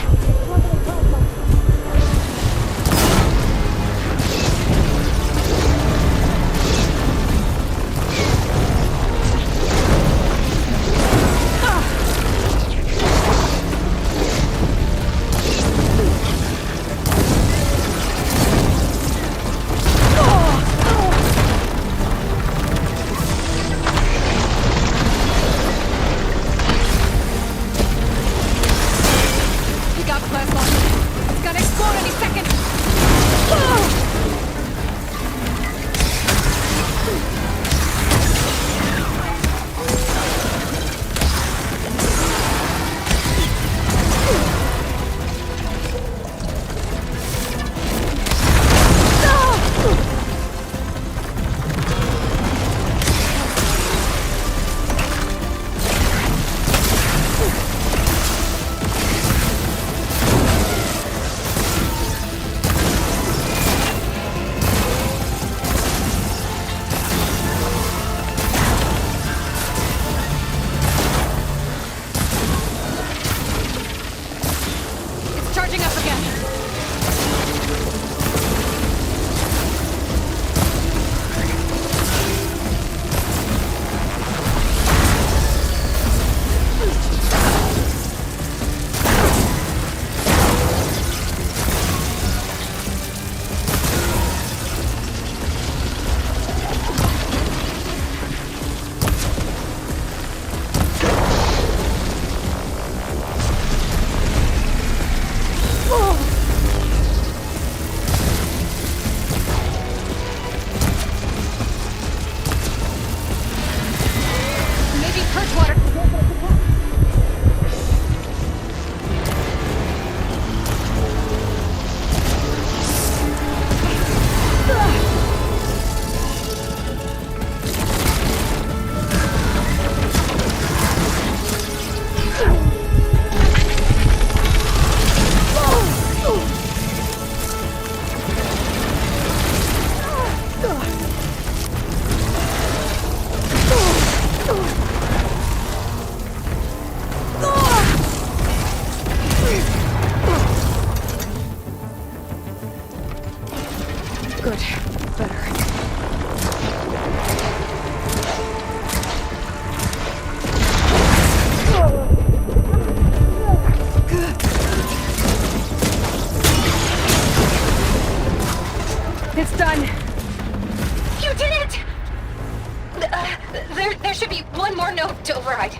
one more node to override.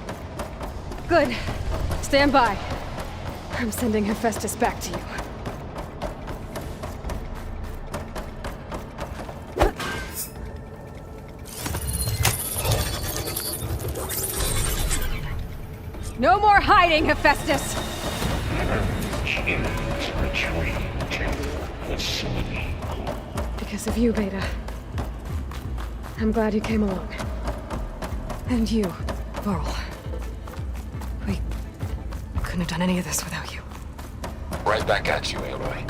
Good. Stand by. I'm sending Hephaestus back to you. No more hiding, Hephaestus! Because of you, Beta. I'm glad you came along. And you, Varl. We couldn't have done any of this without you. Right back at you, Aloy.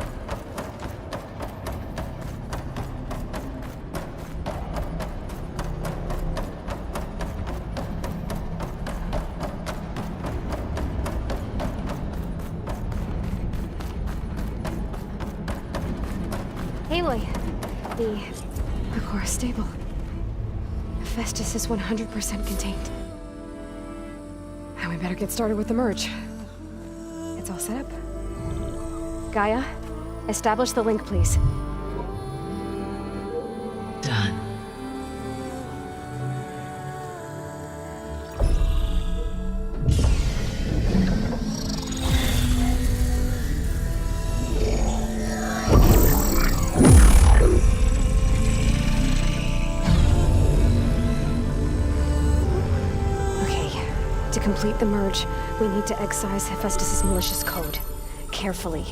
Aloy, the core is stable. Hephaestus is 100% contained. Now we better get started with the merge. It's all set up. Gaia, establish the link, please. Done. To complete the merge, we need to excise Hephaestus' malicious code. Carefully.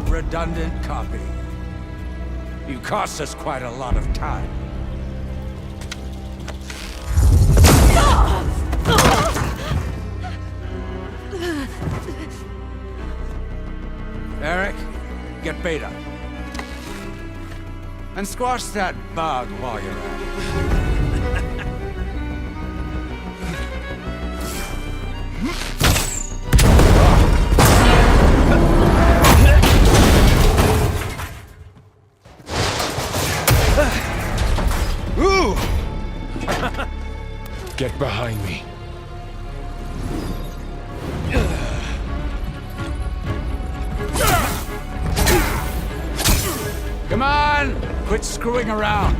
Redundant copy. You cost us quite a lot of time. Eric, get Beta. And squash that bug while you're at it. Get behind me. Come on! Quit screwing around.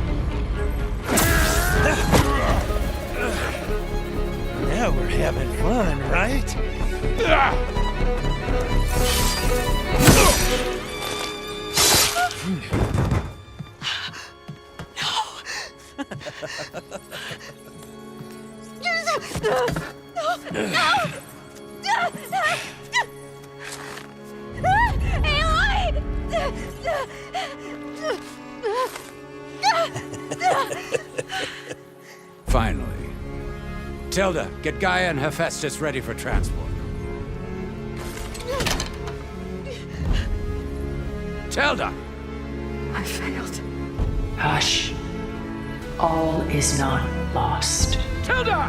Now we're having fun, right? Finally. Tilda, get Gaia and Hephaestus ready for transport. Tilda! I failed. Hush. All is not lost. Tilda!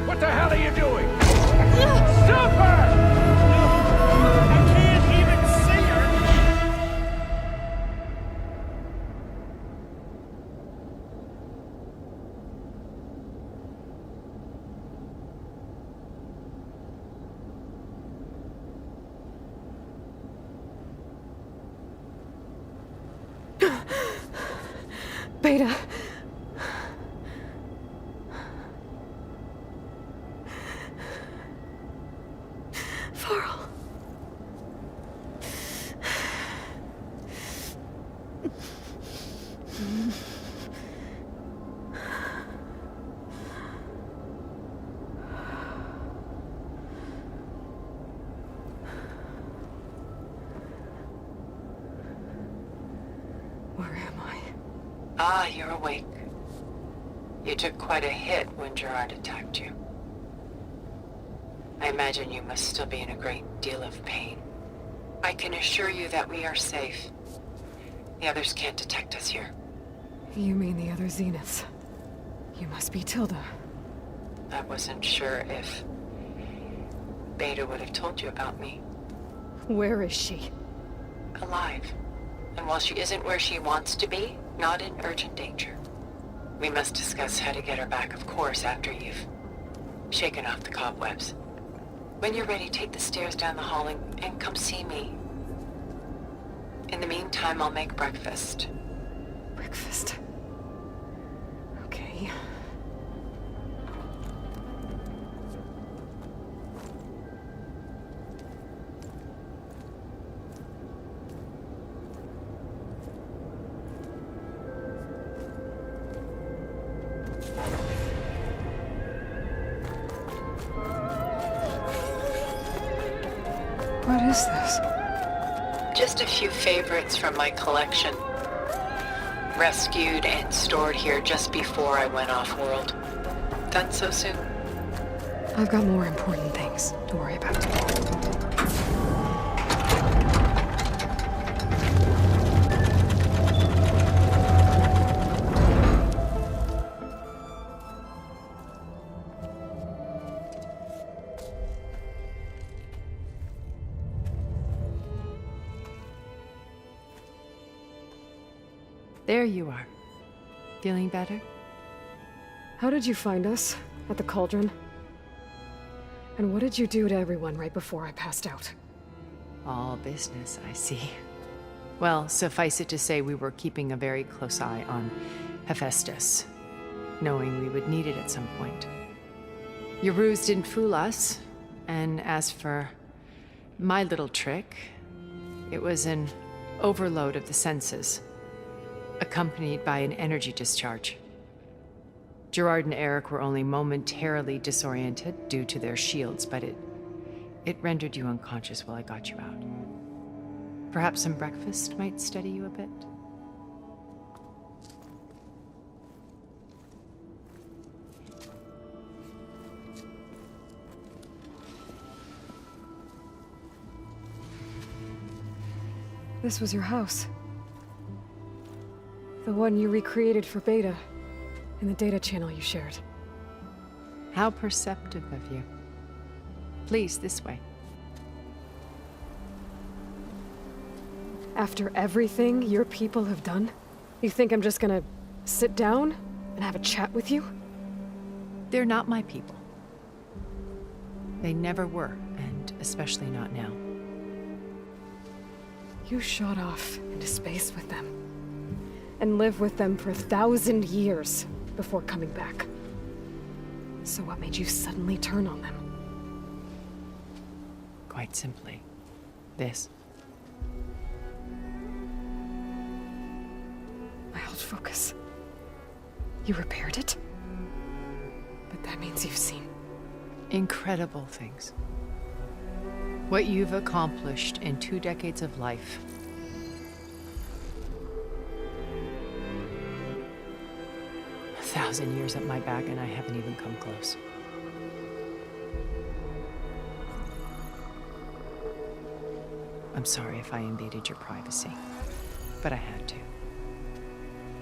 What the hell are you doing? Stop her! I can't even see her! Beta. Ah, you're awake. You took quite a hit when Gerard attacked you. I imagine you must still be in a great deal of pain. I can assure you that we are safe. The others can't detect us here. You mean the other Zeniths? You must be Tilda. I wasn't sure if Beta would have told you about me. Where is she? Alive. And while she isn't where she wants to be, not in urgent danger. We must discuss how to get her back, of course, after you've shaken off the cobwebs. When you're ready, take the stairs down the hall and come see me. In the meantime, I'll make breakfast. Breakfast? Okay. What is this? Just a few favorites from my collection. Rescued and stored here just before I went off-world. Done so soon? I've got more important things to worry about. There you are. Feeling better? How did you find us? At the cauldron? And what did you do to everyone right before I passed out? All business, I see. Well, suffice it to say we were keeping a very close eye on Hephaestus, knowing we would need it at some point. Your ruse didn't fool us, and as for my little trick, it was an overload of the senses, accompanied by an energy discharge. Gerard and Eric were only momentarily disoriented due to their shields, but it rendered you unconscious while I got you out. Perhaps some breakfast might steady you a bit? This was your house. The one you recreated for Beta, in the data channel you shared. How perceptive of you. Please, this way. After everything your people have done, you think I'm just gonna sit down and have a chat with you? They're not my people. They never were, and especially not now. You shot off into space with them, and lived with them for 1,000 years before coming back. So what made you suddenly turn on them? Quite simply, this. My old focus. You repaired it? But that means you've seen incredible things. What you've accomplished in 2 decades of life. A 1,000 years at my back and I haven't even come close. I'm sorry if I invaded your privacy, but I had to.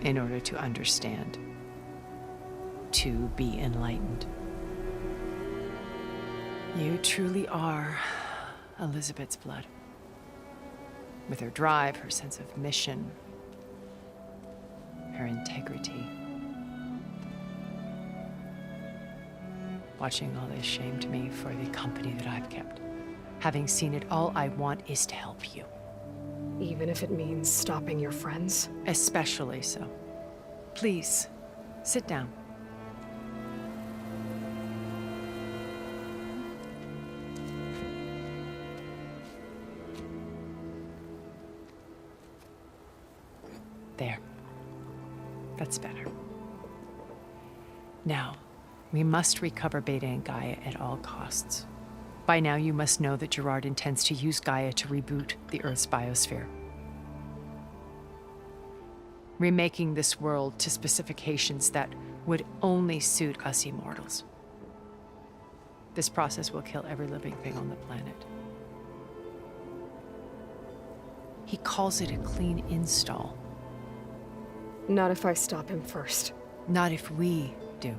In order to understand. To be enlightened. You truly are Elizabeth's blood. With her drive, her sense of mission, her integrity. Watching all this shamed me for the company that I've kept. Having seen it, all I want is to help you. Even if it means stopping your friends? Especially so. Please, sit down. There. That's better. Now, we must recover Beta and Gaia at all costs. By now, you must know that Gerard intends to use Gaia to reboot the Earth's biosphere. remaking this world to specifications that would only suit us immortals. This process will kill every living thing on the planet. He calls it a clean install. Not if I stop him first. Not if we do.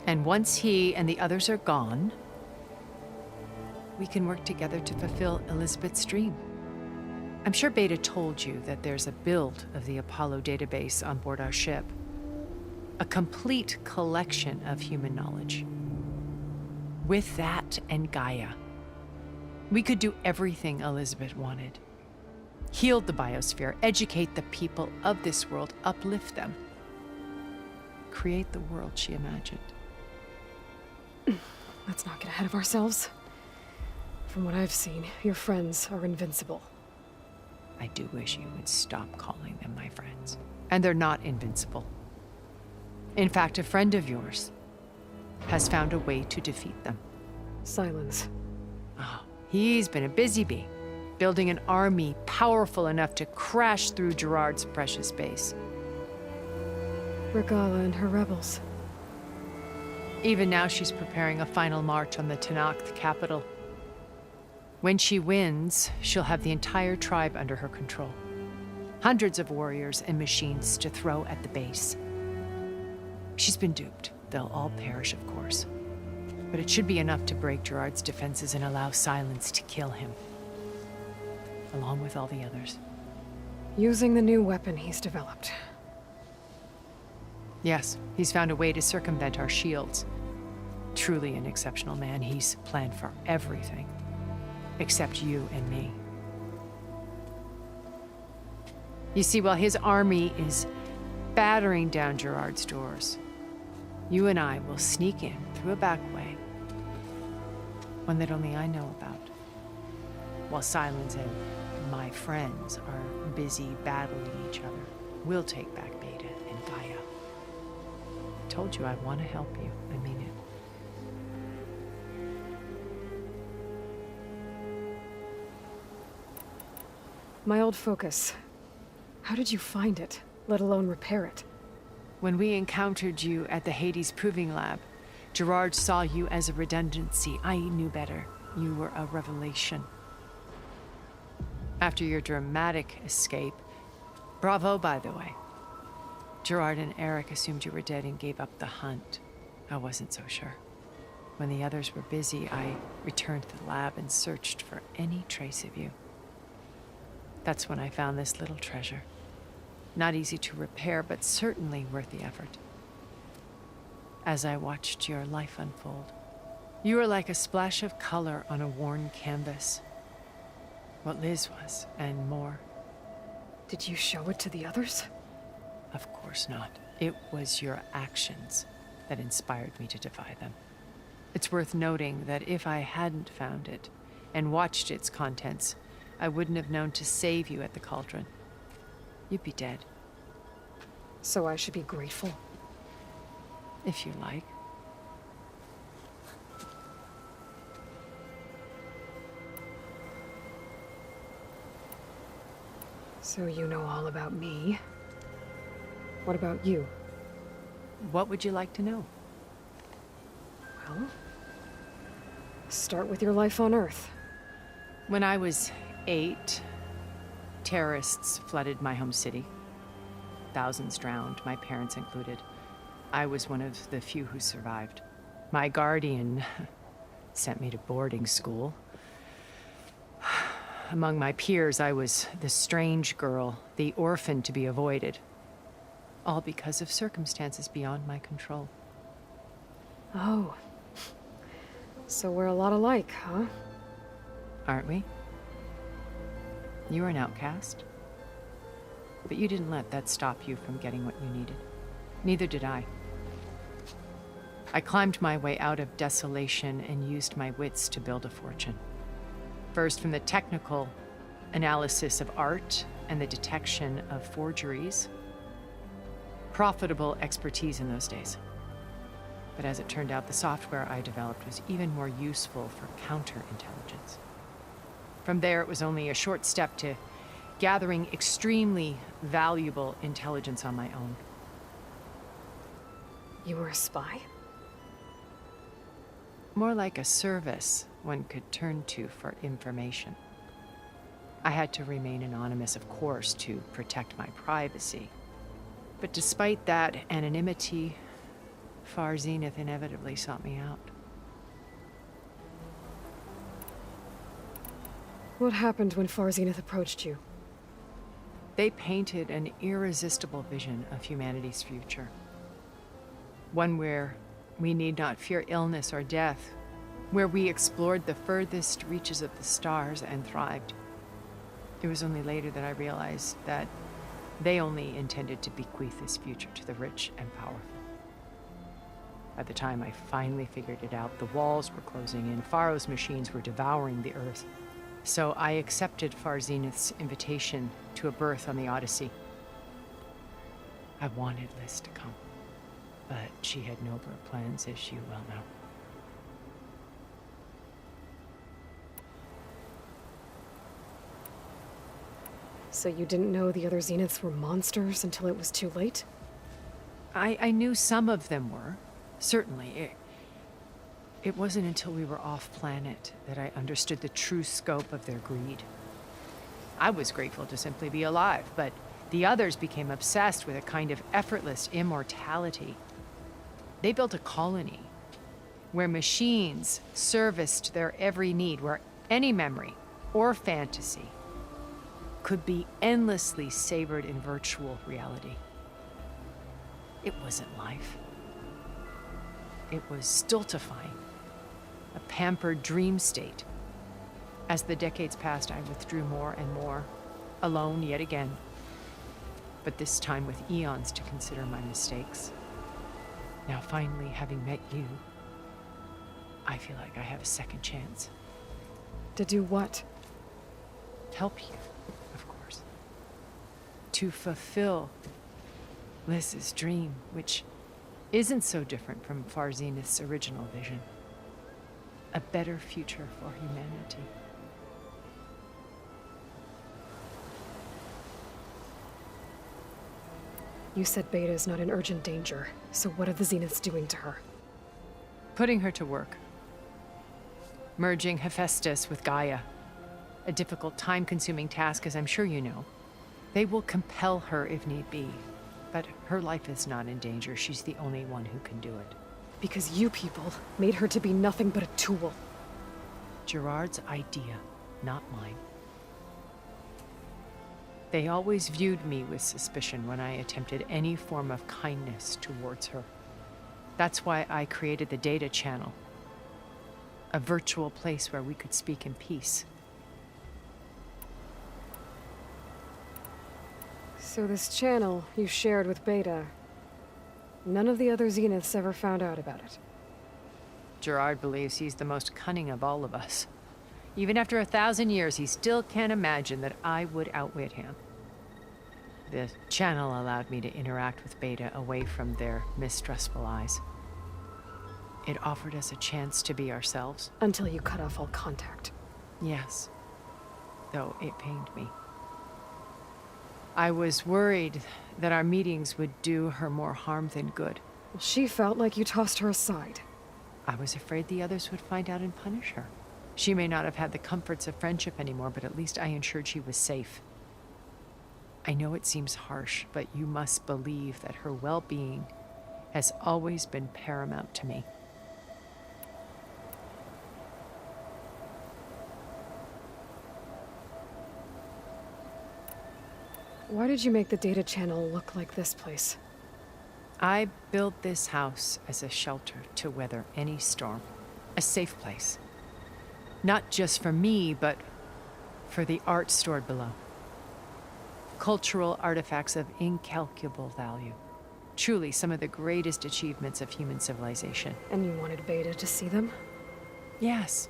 And once he and the others are gone, we can work together to fulfill Elizabeth's dream. I'm sure Beta told you that there's a build of the Apollo database on board our ship. A complete collection of human knowledge. With that and Gaia, we could do everything Elizabeth wanted. Heal the biosphere, educate the people of this world, uplift them. Create the world she imagined. Let's not get ahead of ourselves. From what I've seen, your friends are invincible. I do wish you would stop calling them my friends. And they're not invincible. In fact, a friend of yours has found a way to defeat them. Silence. Oh, he's been a busy bee, building an army powerful enough to crash through Gerard's precious base. Regala and her rebels. Even now, she's preparing a final march on the Tanakh, the capital. When she wins, she'll have the entire tribe under her control. Hundreds of warriors and machines to throw at the base. She's been duped. They'll all perish, of course. But it should be enough to break Gerard's defenses and allow Silence to kill him. Along with all the others. Using the new weapon he's developed. Yes, he's found a way to circumvent our shields. Truly an exceptional man. He's planned for everything. Except you and me. You see, while his army is battering down Gerard's doors, you and I will sneak in through a back way. One that only I know about. While Silence and my friends are busy battling each other, we'll take back Beta and Gaia. I told you I want to help you. I mean it. My old focus. How did you find it, let alone repair it? When we encountered you at the Hades Proving Lab, Gerard saw you as a redundancy. I knew better. You were a revelation. After your dramatic escape, bravo, by the way. Gerard and Eric assumed you were dead and gave up the hunt. I wasn't so sure. When the others were busy, I returned to the lab and searched for any trace of you. That's when I found this little treasure. Not easy to repair, but certainly worth the effort. As I watched your life unfold, you were like a splash of color on a worn canvas. What Liz was, and more. Did you show it to the others? Of course not. It was your actions that inspired me to defy them. It's worth noting that if I hadn't found it and watched its contents, I wouldn't have known to save you at the cauldron. You'd be dead. So I should be grateful? If you like. So you know all about me. What about you? What would you like to know? Well, start with your life on Earth. When I was 8, terrorists flooded my home city. Thousands drowned, my parents included. I was one of the few who survived. My guardian sent me to boarding school. Among my peers, I was the strange girl, the orphan to be avoided. All because of circumstances beyond my control. Oh. So we're a lot alike, huh? Aren't we? You were an outcast. But you didn't let that stop you from getting what you needed. Neither did I. I climbed my way out of desolation and used my wits to build a fortune. First, from the technical analysis of art and the detection of forgeries. Profitable expertise in those days. But as it turned out, the software I developed was even more useful for counterintelligence. From there, it was only a short step to gathering extremely valuable intelligence on my own. You were a spy? More like a service one could turn to for information. I had to remain anonymous, of course, to protect my privacy. But despite that anonymity, Far Zenith inevitably sought me out. What happened when Far Zenith approached you? They painted an irresistible vision of humanity's future. One where we need not fear illness or death, where we explored the furthest reaches of the stars and thrived. It was only later that I realized that they only intended to bequeath this future to the rich and powerful. By the time I finally figured it out, the walls were closing in, Faro's machines were devouring the Earth. So I accepted Far Zenith's invitation to a berth on the Odyssey. I wanted Liz to come, but she had nobler plans, as you well know. So you didn't know the other Zeniths were monsters until it was too late? I knew some of them were, certainly. It wasn't until we were off-planet that I understood the true scope of their greed. I was grateful to simply be alive, but the others became obsessed with a kind of effortless immortality. They built a colony where machines serviced their every need, where any memory or fantasy could be endlessly savored in virtual reality. It wasn't life. It was stultifying. A pampered dream state. As the decades passed, I withdrew more and more, alone yet again. But this time with eons to consider my mistakes. Now finally, having met you, I feel like I have a second chance. To do what? Help you, of course. To fulfill Liz's dream, which isn't so different from Far Zenith's original vision. A better future for humanity. You said Beta is not in urgent danger, so what are the Zeniths doing to her? Putting her to work. Merging Hephaestus with Gaia. A difficult, time-consuming task, as I'm sure you know. They will compel her if need be. But her life is not in danger. She's the only one who can do it. Because you people made her to be nothing but a tool. Gerard's idea, not mine. They always viewed me with suspicion when I attempted any form of kindness towards her. That's why I created the data channel. A virtual place where we could speak in peace. So this channel you shared with Beta, none of the other Zeniths ever found out about it. Gerard believes he's the most cunning of all of us. Even after 1,000 years, he still can't imagine that I would outwit him. The channel allowed me to interact with Beta away from their mistrustful eyes. It offered us a chance to be ourselves. Until you cut off all contact. Yes. Though it pained me. I was worried that our meetings would do her more harm than good. Well, she felt like you tossed her aside. I was afraid the others would find out and punish her. She may not have had the comforts of friendship anymore, but at least I ensured she was safe. I know it seems harsh, but you must believe that her well-being has always been paramount to me. Why did you make the data channel look like this place? I built this house as a shelter to weather any storm. A safe place. Not just for me, but for the art stored below. Cultural artifacts of incalculable value. Truly some of the greatest achievements of human civilization. And you wanted Beta to see them? Yes.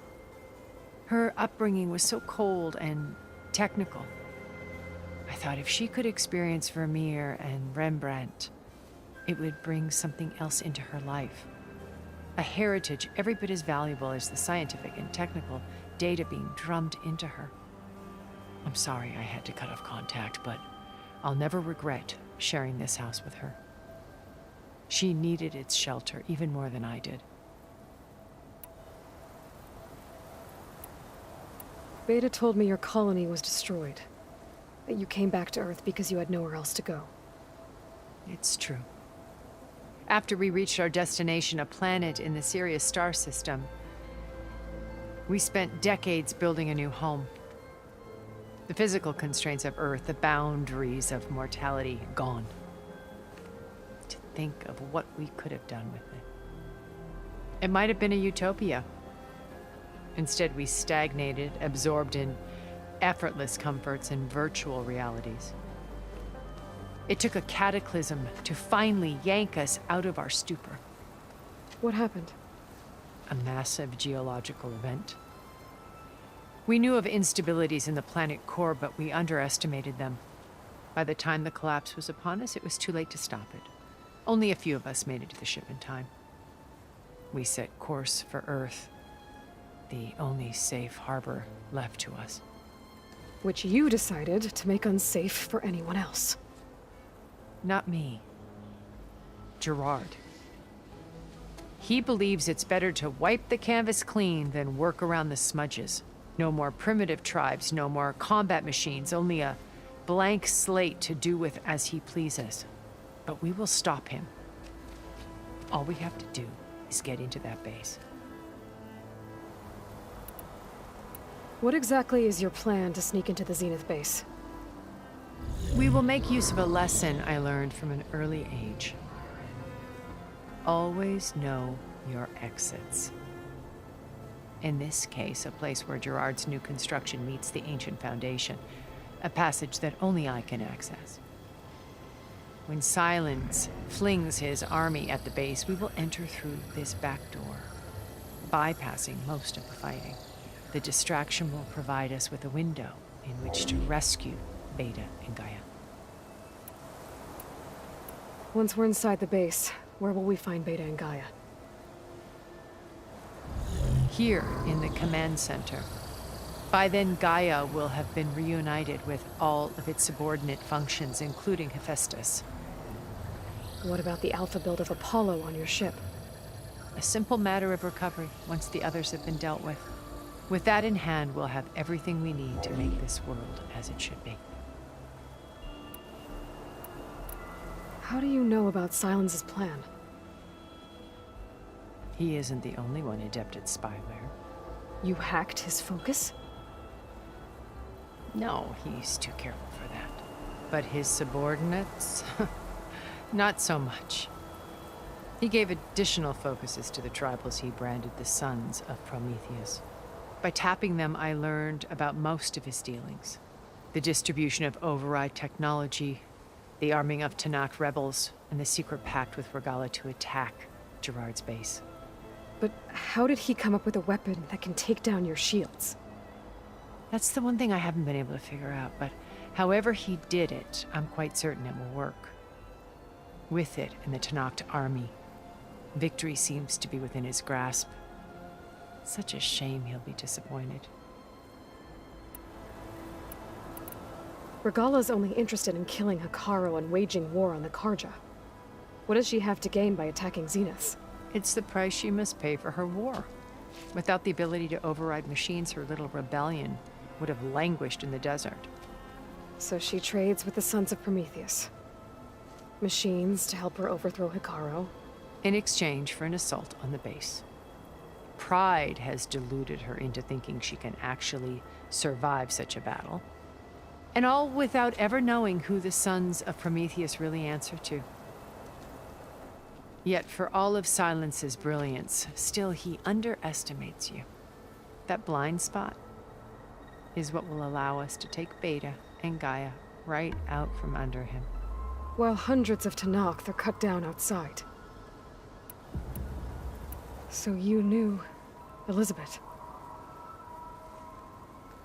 Her upbringing was so cold and technical. I thought if she could experience Vermeer and Rembrandt, it would bring something else into her life. A heritage every bit as valuable as the scientific and technical data being drummed into her. I'm sorry I had to cut off contact, but I'll never regret sharing this house with her. She needed its shelter even more than I did. Beta told me your colony was destroyed. That you came back to Earth because you had nowhere else to go. It's true. After we reached our destination, a planet in the Sirius star system, we spent decades building a new home. The physical constraints of Earth, the boundaries of mortality, gone. To think of what we could have done with it. It might have been a utopia. Instead, we stagnated, absorbed in effortless comforts and virtual realities. It took a cataclysm to finally yank us out of our stupor. What happened? A massive geological event. We knew of instabilities in the planet core, but we underestimated them. By the time the collapse was upon us, it was too late to stop it. Only a few of us made it to the ship in time. We set course for Earth, the only safe harbor left to us. Which you decided to make unsafe for anyone else. Not me. Gerard. He believes it's better to wipe the canvas clean than work around the smudges. No more primitive tribes, no more combat machines, only a blank slate to do with as he pleases. But we will stop him. All we have to do is get into that base. What exactly is your plan to sneak into the Zenith base? We will make use of a lesson I learned from an early age. Always know your exits. In this case, a place where Gerard's new construction meets the ancient foundation, a passage that only I can access. When Silence flings his army at the base, we will enter through this back door, bypassing most of the fighting. The distraction will provide us with a window in which to rescue Beta and Gaia. Once we're inside the base, where will we find Beta and Gaia? Here in the command center. By then, Gaia will have been reunited with all of its subordinate functions, including Hephaestus. What about the alpha build of Apollo on your ship? A simple matter of recovery once the others have been dealt with. With that in hand, we'll have everything we need to make this world as it should be. How do you know about Silence's plan? He isn't the only one adept at spyware. You hacked his focus? No, he's too careful for that. But his subordinates? Not so much. He gave additional focuses to the tribals he branded the Sons of Prometheus. By tapping them, I learned about most of his dealings. The distribution of override technology, the arming of Tanakh rebels, and the secret pact with Regala to attack Gerard's base. But how did he come up with a weapon that can take down your shields? That's the one thing I haven't been able to figure out, but however he did it, I'm quite certain it will work. With it and the Tanakh army, victory seems to be within his grasp. Such a shame he'll be disappointed. Regala's only interested in killing Hepharo and waging war on the Karja. What does she have to gain by attacking Zenith? It's the price she must pay for her war. Without the ability to override machines, her little rebellion would have languished in the desert. So she trades with the Sons of Prometheus. Machines to help her overthrow Hepharo. In exchange for an assault on the base. Pride has deluded her into thinking she can actually survive such a battle. And all without ever knowing who the Sons of Prometheus really answer to. Yet for all of Silence's brilliance, still he underestimates you. That blind spot is what will allow us to take Beta and Gaia right out from under him. While hundreds of Tanakh are cut down outside. So you knew Elizabeth.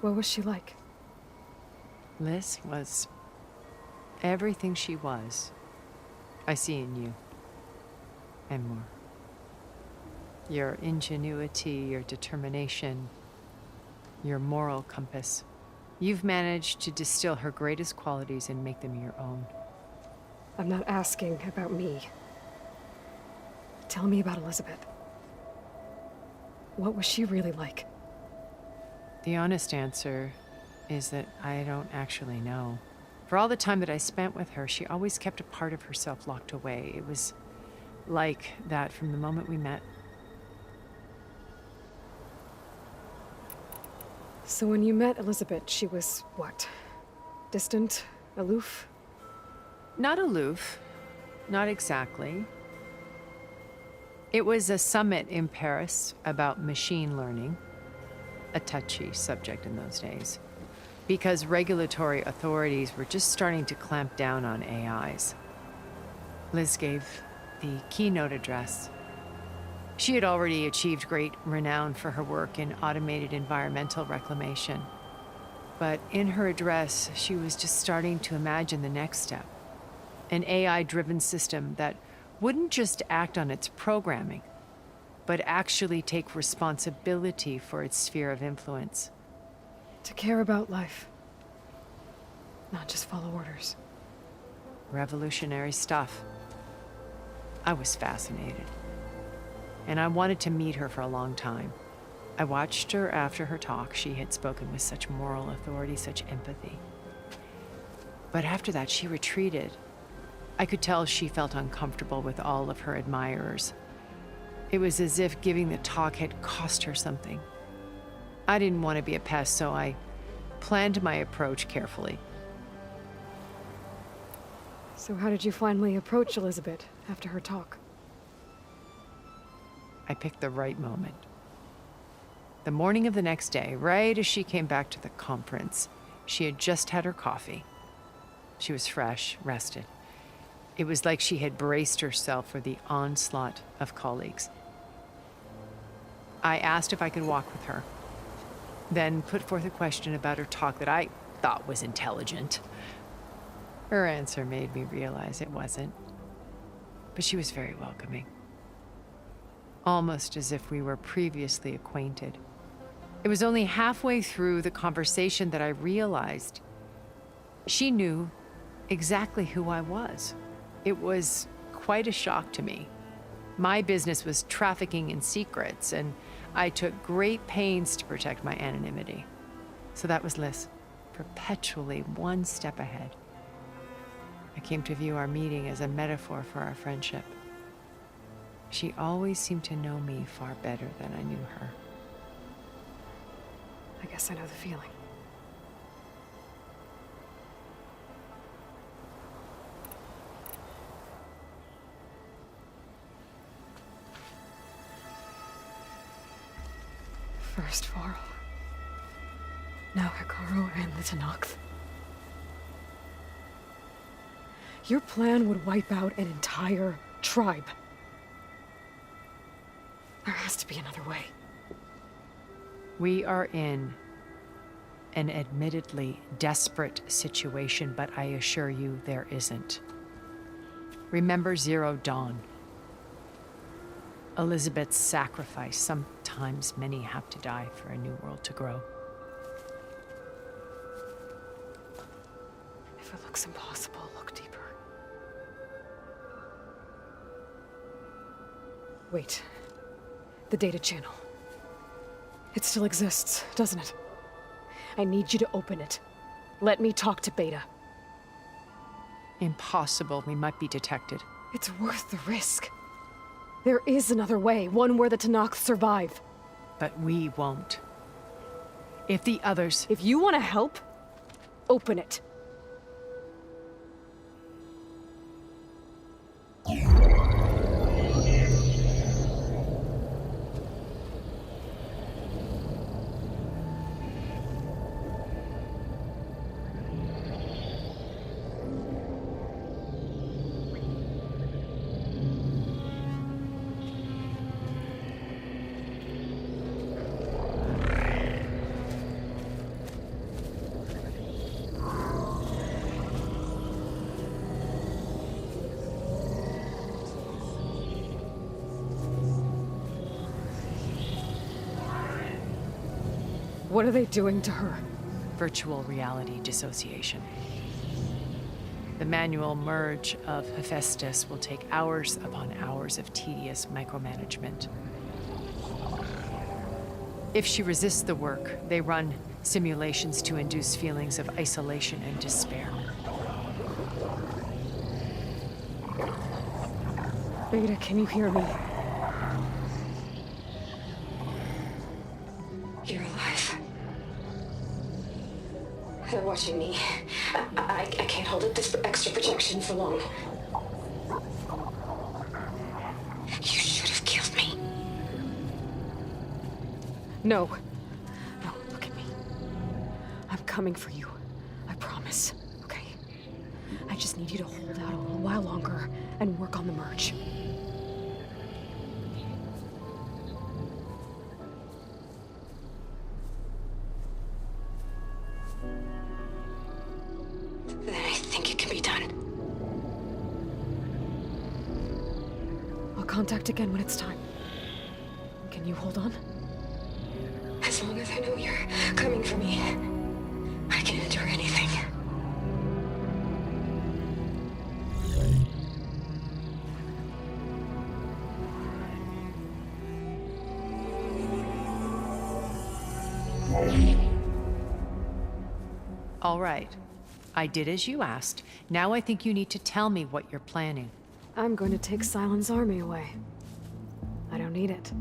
What was she like? Liz was everything she was. I see in you. And more. Your ingenuity, your determination, your moral compass. You've managed to distill her greatest qualities and make them your own. I'm not asking about me. Tell me about Elizabeth. What was she really like? The honest answer is that I don't actually know. For all the time that I spent with her, she always kept a part of herself locked away. It was like that from the moment we met. So when you met Elizabeth, she was what? Distant? Aloof? Not aloof. Not exactly. It was a summit in Paris about machine learning, a touchy subject in those days, because regulatory authorities were just starting to clamp down on AIs. Liz gave the keynote address. She had already achieved great renown for her work in automated environmental reclamation. But in her address, she was just starting to imagine the next step. An AI-driven system that wouldn't just act on its programming, but actually take responsibility for its sphere of influence. To care about life. Not just follow orders. Revolutionary stuff. I was fascinated. And I wanted to meet her for a long time. I watched her after her talk. She had spoken with such moral authority, such empathy. But after that, she retreated. I could tell she felt uncomfortable with all of her admirers. It was as if giving the talk had cost her something. I didn't want to be a pest, so I planned my approach carefully. So how did you finally approach Elizabeth after her talk? I picked the right moment. The morning of the next day, right as she came back to the conference, she had just had her coffee. She was fresh, rested. It was like she had braced herself for the onslaught of colleagues. I asked if I could walk with her, then put forth a question about her talk that I thought was intelligent. Her answer made me realize it wasn't, but she was very welcoming. Almost as if we were previously acquainted. It was only halfway through the conversation that I realized she knew exactly who I was. It was quite a shock to me. My business was trafficking in secrets, and I took great pains to protect my anonymity. So that was Liz, perpetually one step ahead. I came to view our meeting as a metaphor for our friendship. She always seemed to know me far better than I knew her. I guess I know the feeling. First Faro. Now Hekarro and the Tenakth. Your plan would wipe out an entire tribe. There has to be another way. We are in an admittedly desperate situation, but I assure you there isn't. Remember Zero Dawn. Elizabeth's sacrifice. Sometimes many have to die for a new world to grow. If it looks impossible, look deeper. Wait. The data channel. It still exists, doesn't it? I need you to open it. Let me talk to Beta. Impossible. We might be detected. It's worth the risk. There is another way, one where the Tenakth survive. But we won't. If the others... If you want to help, open it. What are they doing to her? virtual reality dissociation. The manual merge of Hephaestus will take hours upon hours of tedious micromanagement. If she resists the work, they run simulations to induce feelings of isolation and despair. Beta, can you hear me? You're alive. They're watching me. I can't hold up this extra protection for long. You should have killed me. No. No, look at me. I'm coming for you. I promise. Okay? I just need you to hold out a little while longer and work on the merge. Then I think it can be done. I'll contact again when it's time. Can you hold on? As long as I know you're coming for me, I can endure anything. All right. I did as you asked. Now I think you need to tell me what you're planning. I'm going to take Silent's army away. I don't need it.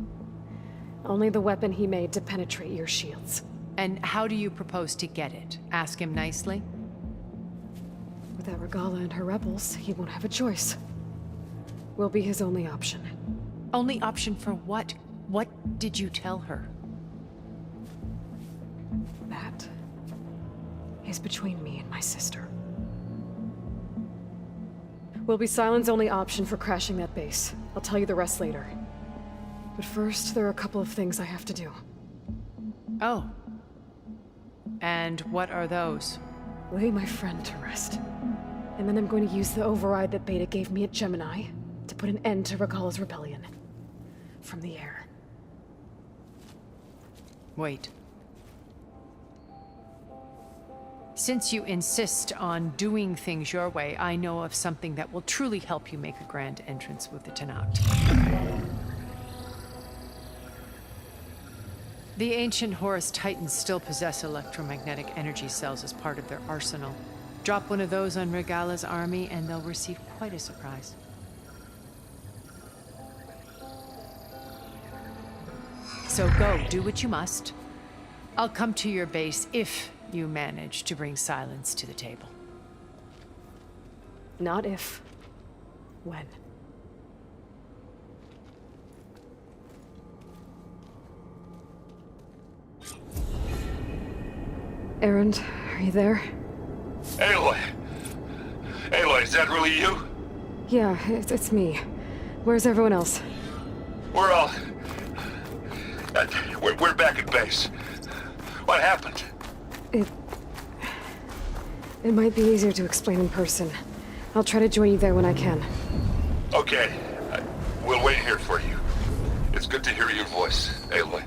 Only the weapon he made to penetrate your shields. And how do you propose to get it? Ask him nicely? Without Regala and her rebels, he won't have a choice. We'll be his only option. Only option for what? What did you tell her? That is between me and my sister. We'll be Silent's only option for crashing that base. I'll tell you the rest later. But first, there are a couple of things I have to do. Oh. And what are those? Lay my friend to rest. And then I'm going to use the override that Beta gave me at Gemini to put an end to Regala's rebellion. From the air. Wait. Since you insist on doing things your way, I know of something that will truly help you make a grand entrance with the Tenakth. The ancient Horus Titans still possess electromagnetic energy cells as part of their arsenal. Drop one of those on Regala's army and they'll receive quite a surprise. So go, do what you must. I'll come to your base if you manage to bring silence to the table. Not if. When. Erend, are you there? Aloy! Aloy, is that really you? Yeah, it's me. Where's everyone else? We're all... we're back at base. What happened? It might be easier to explain in person. I'll try to join you there when I can. Okay. We'll wait here for you. It's good to hear your voice, Aloy.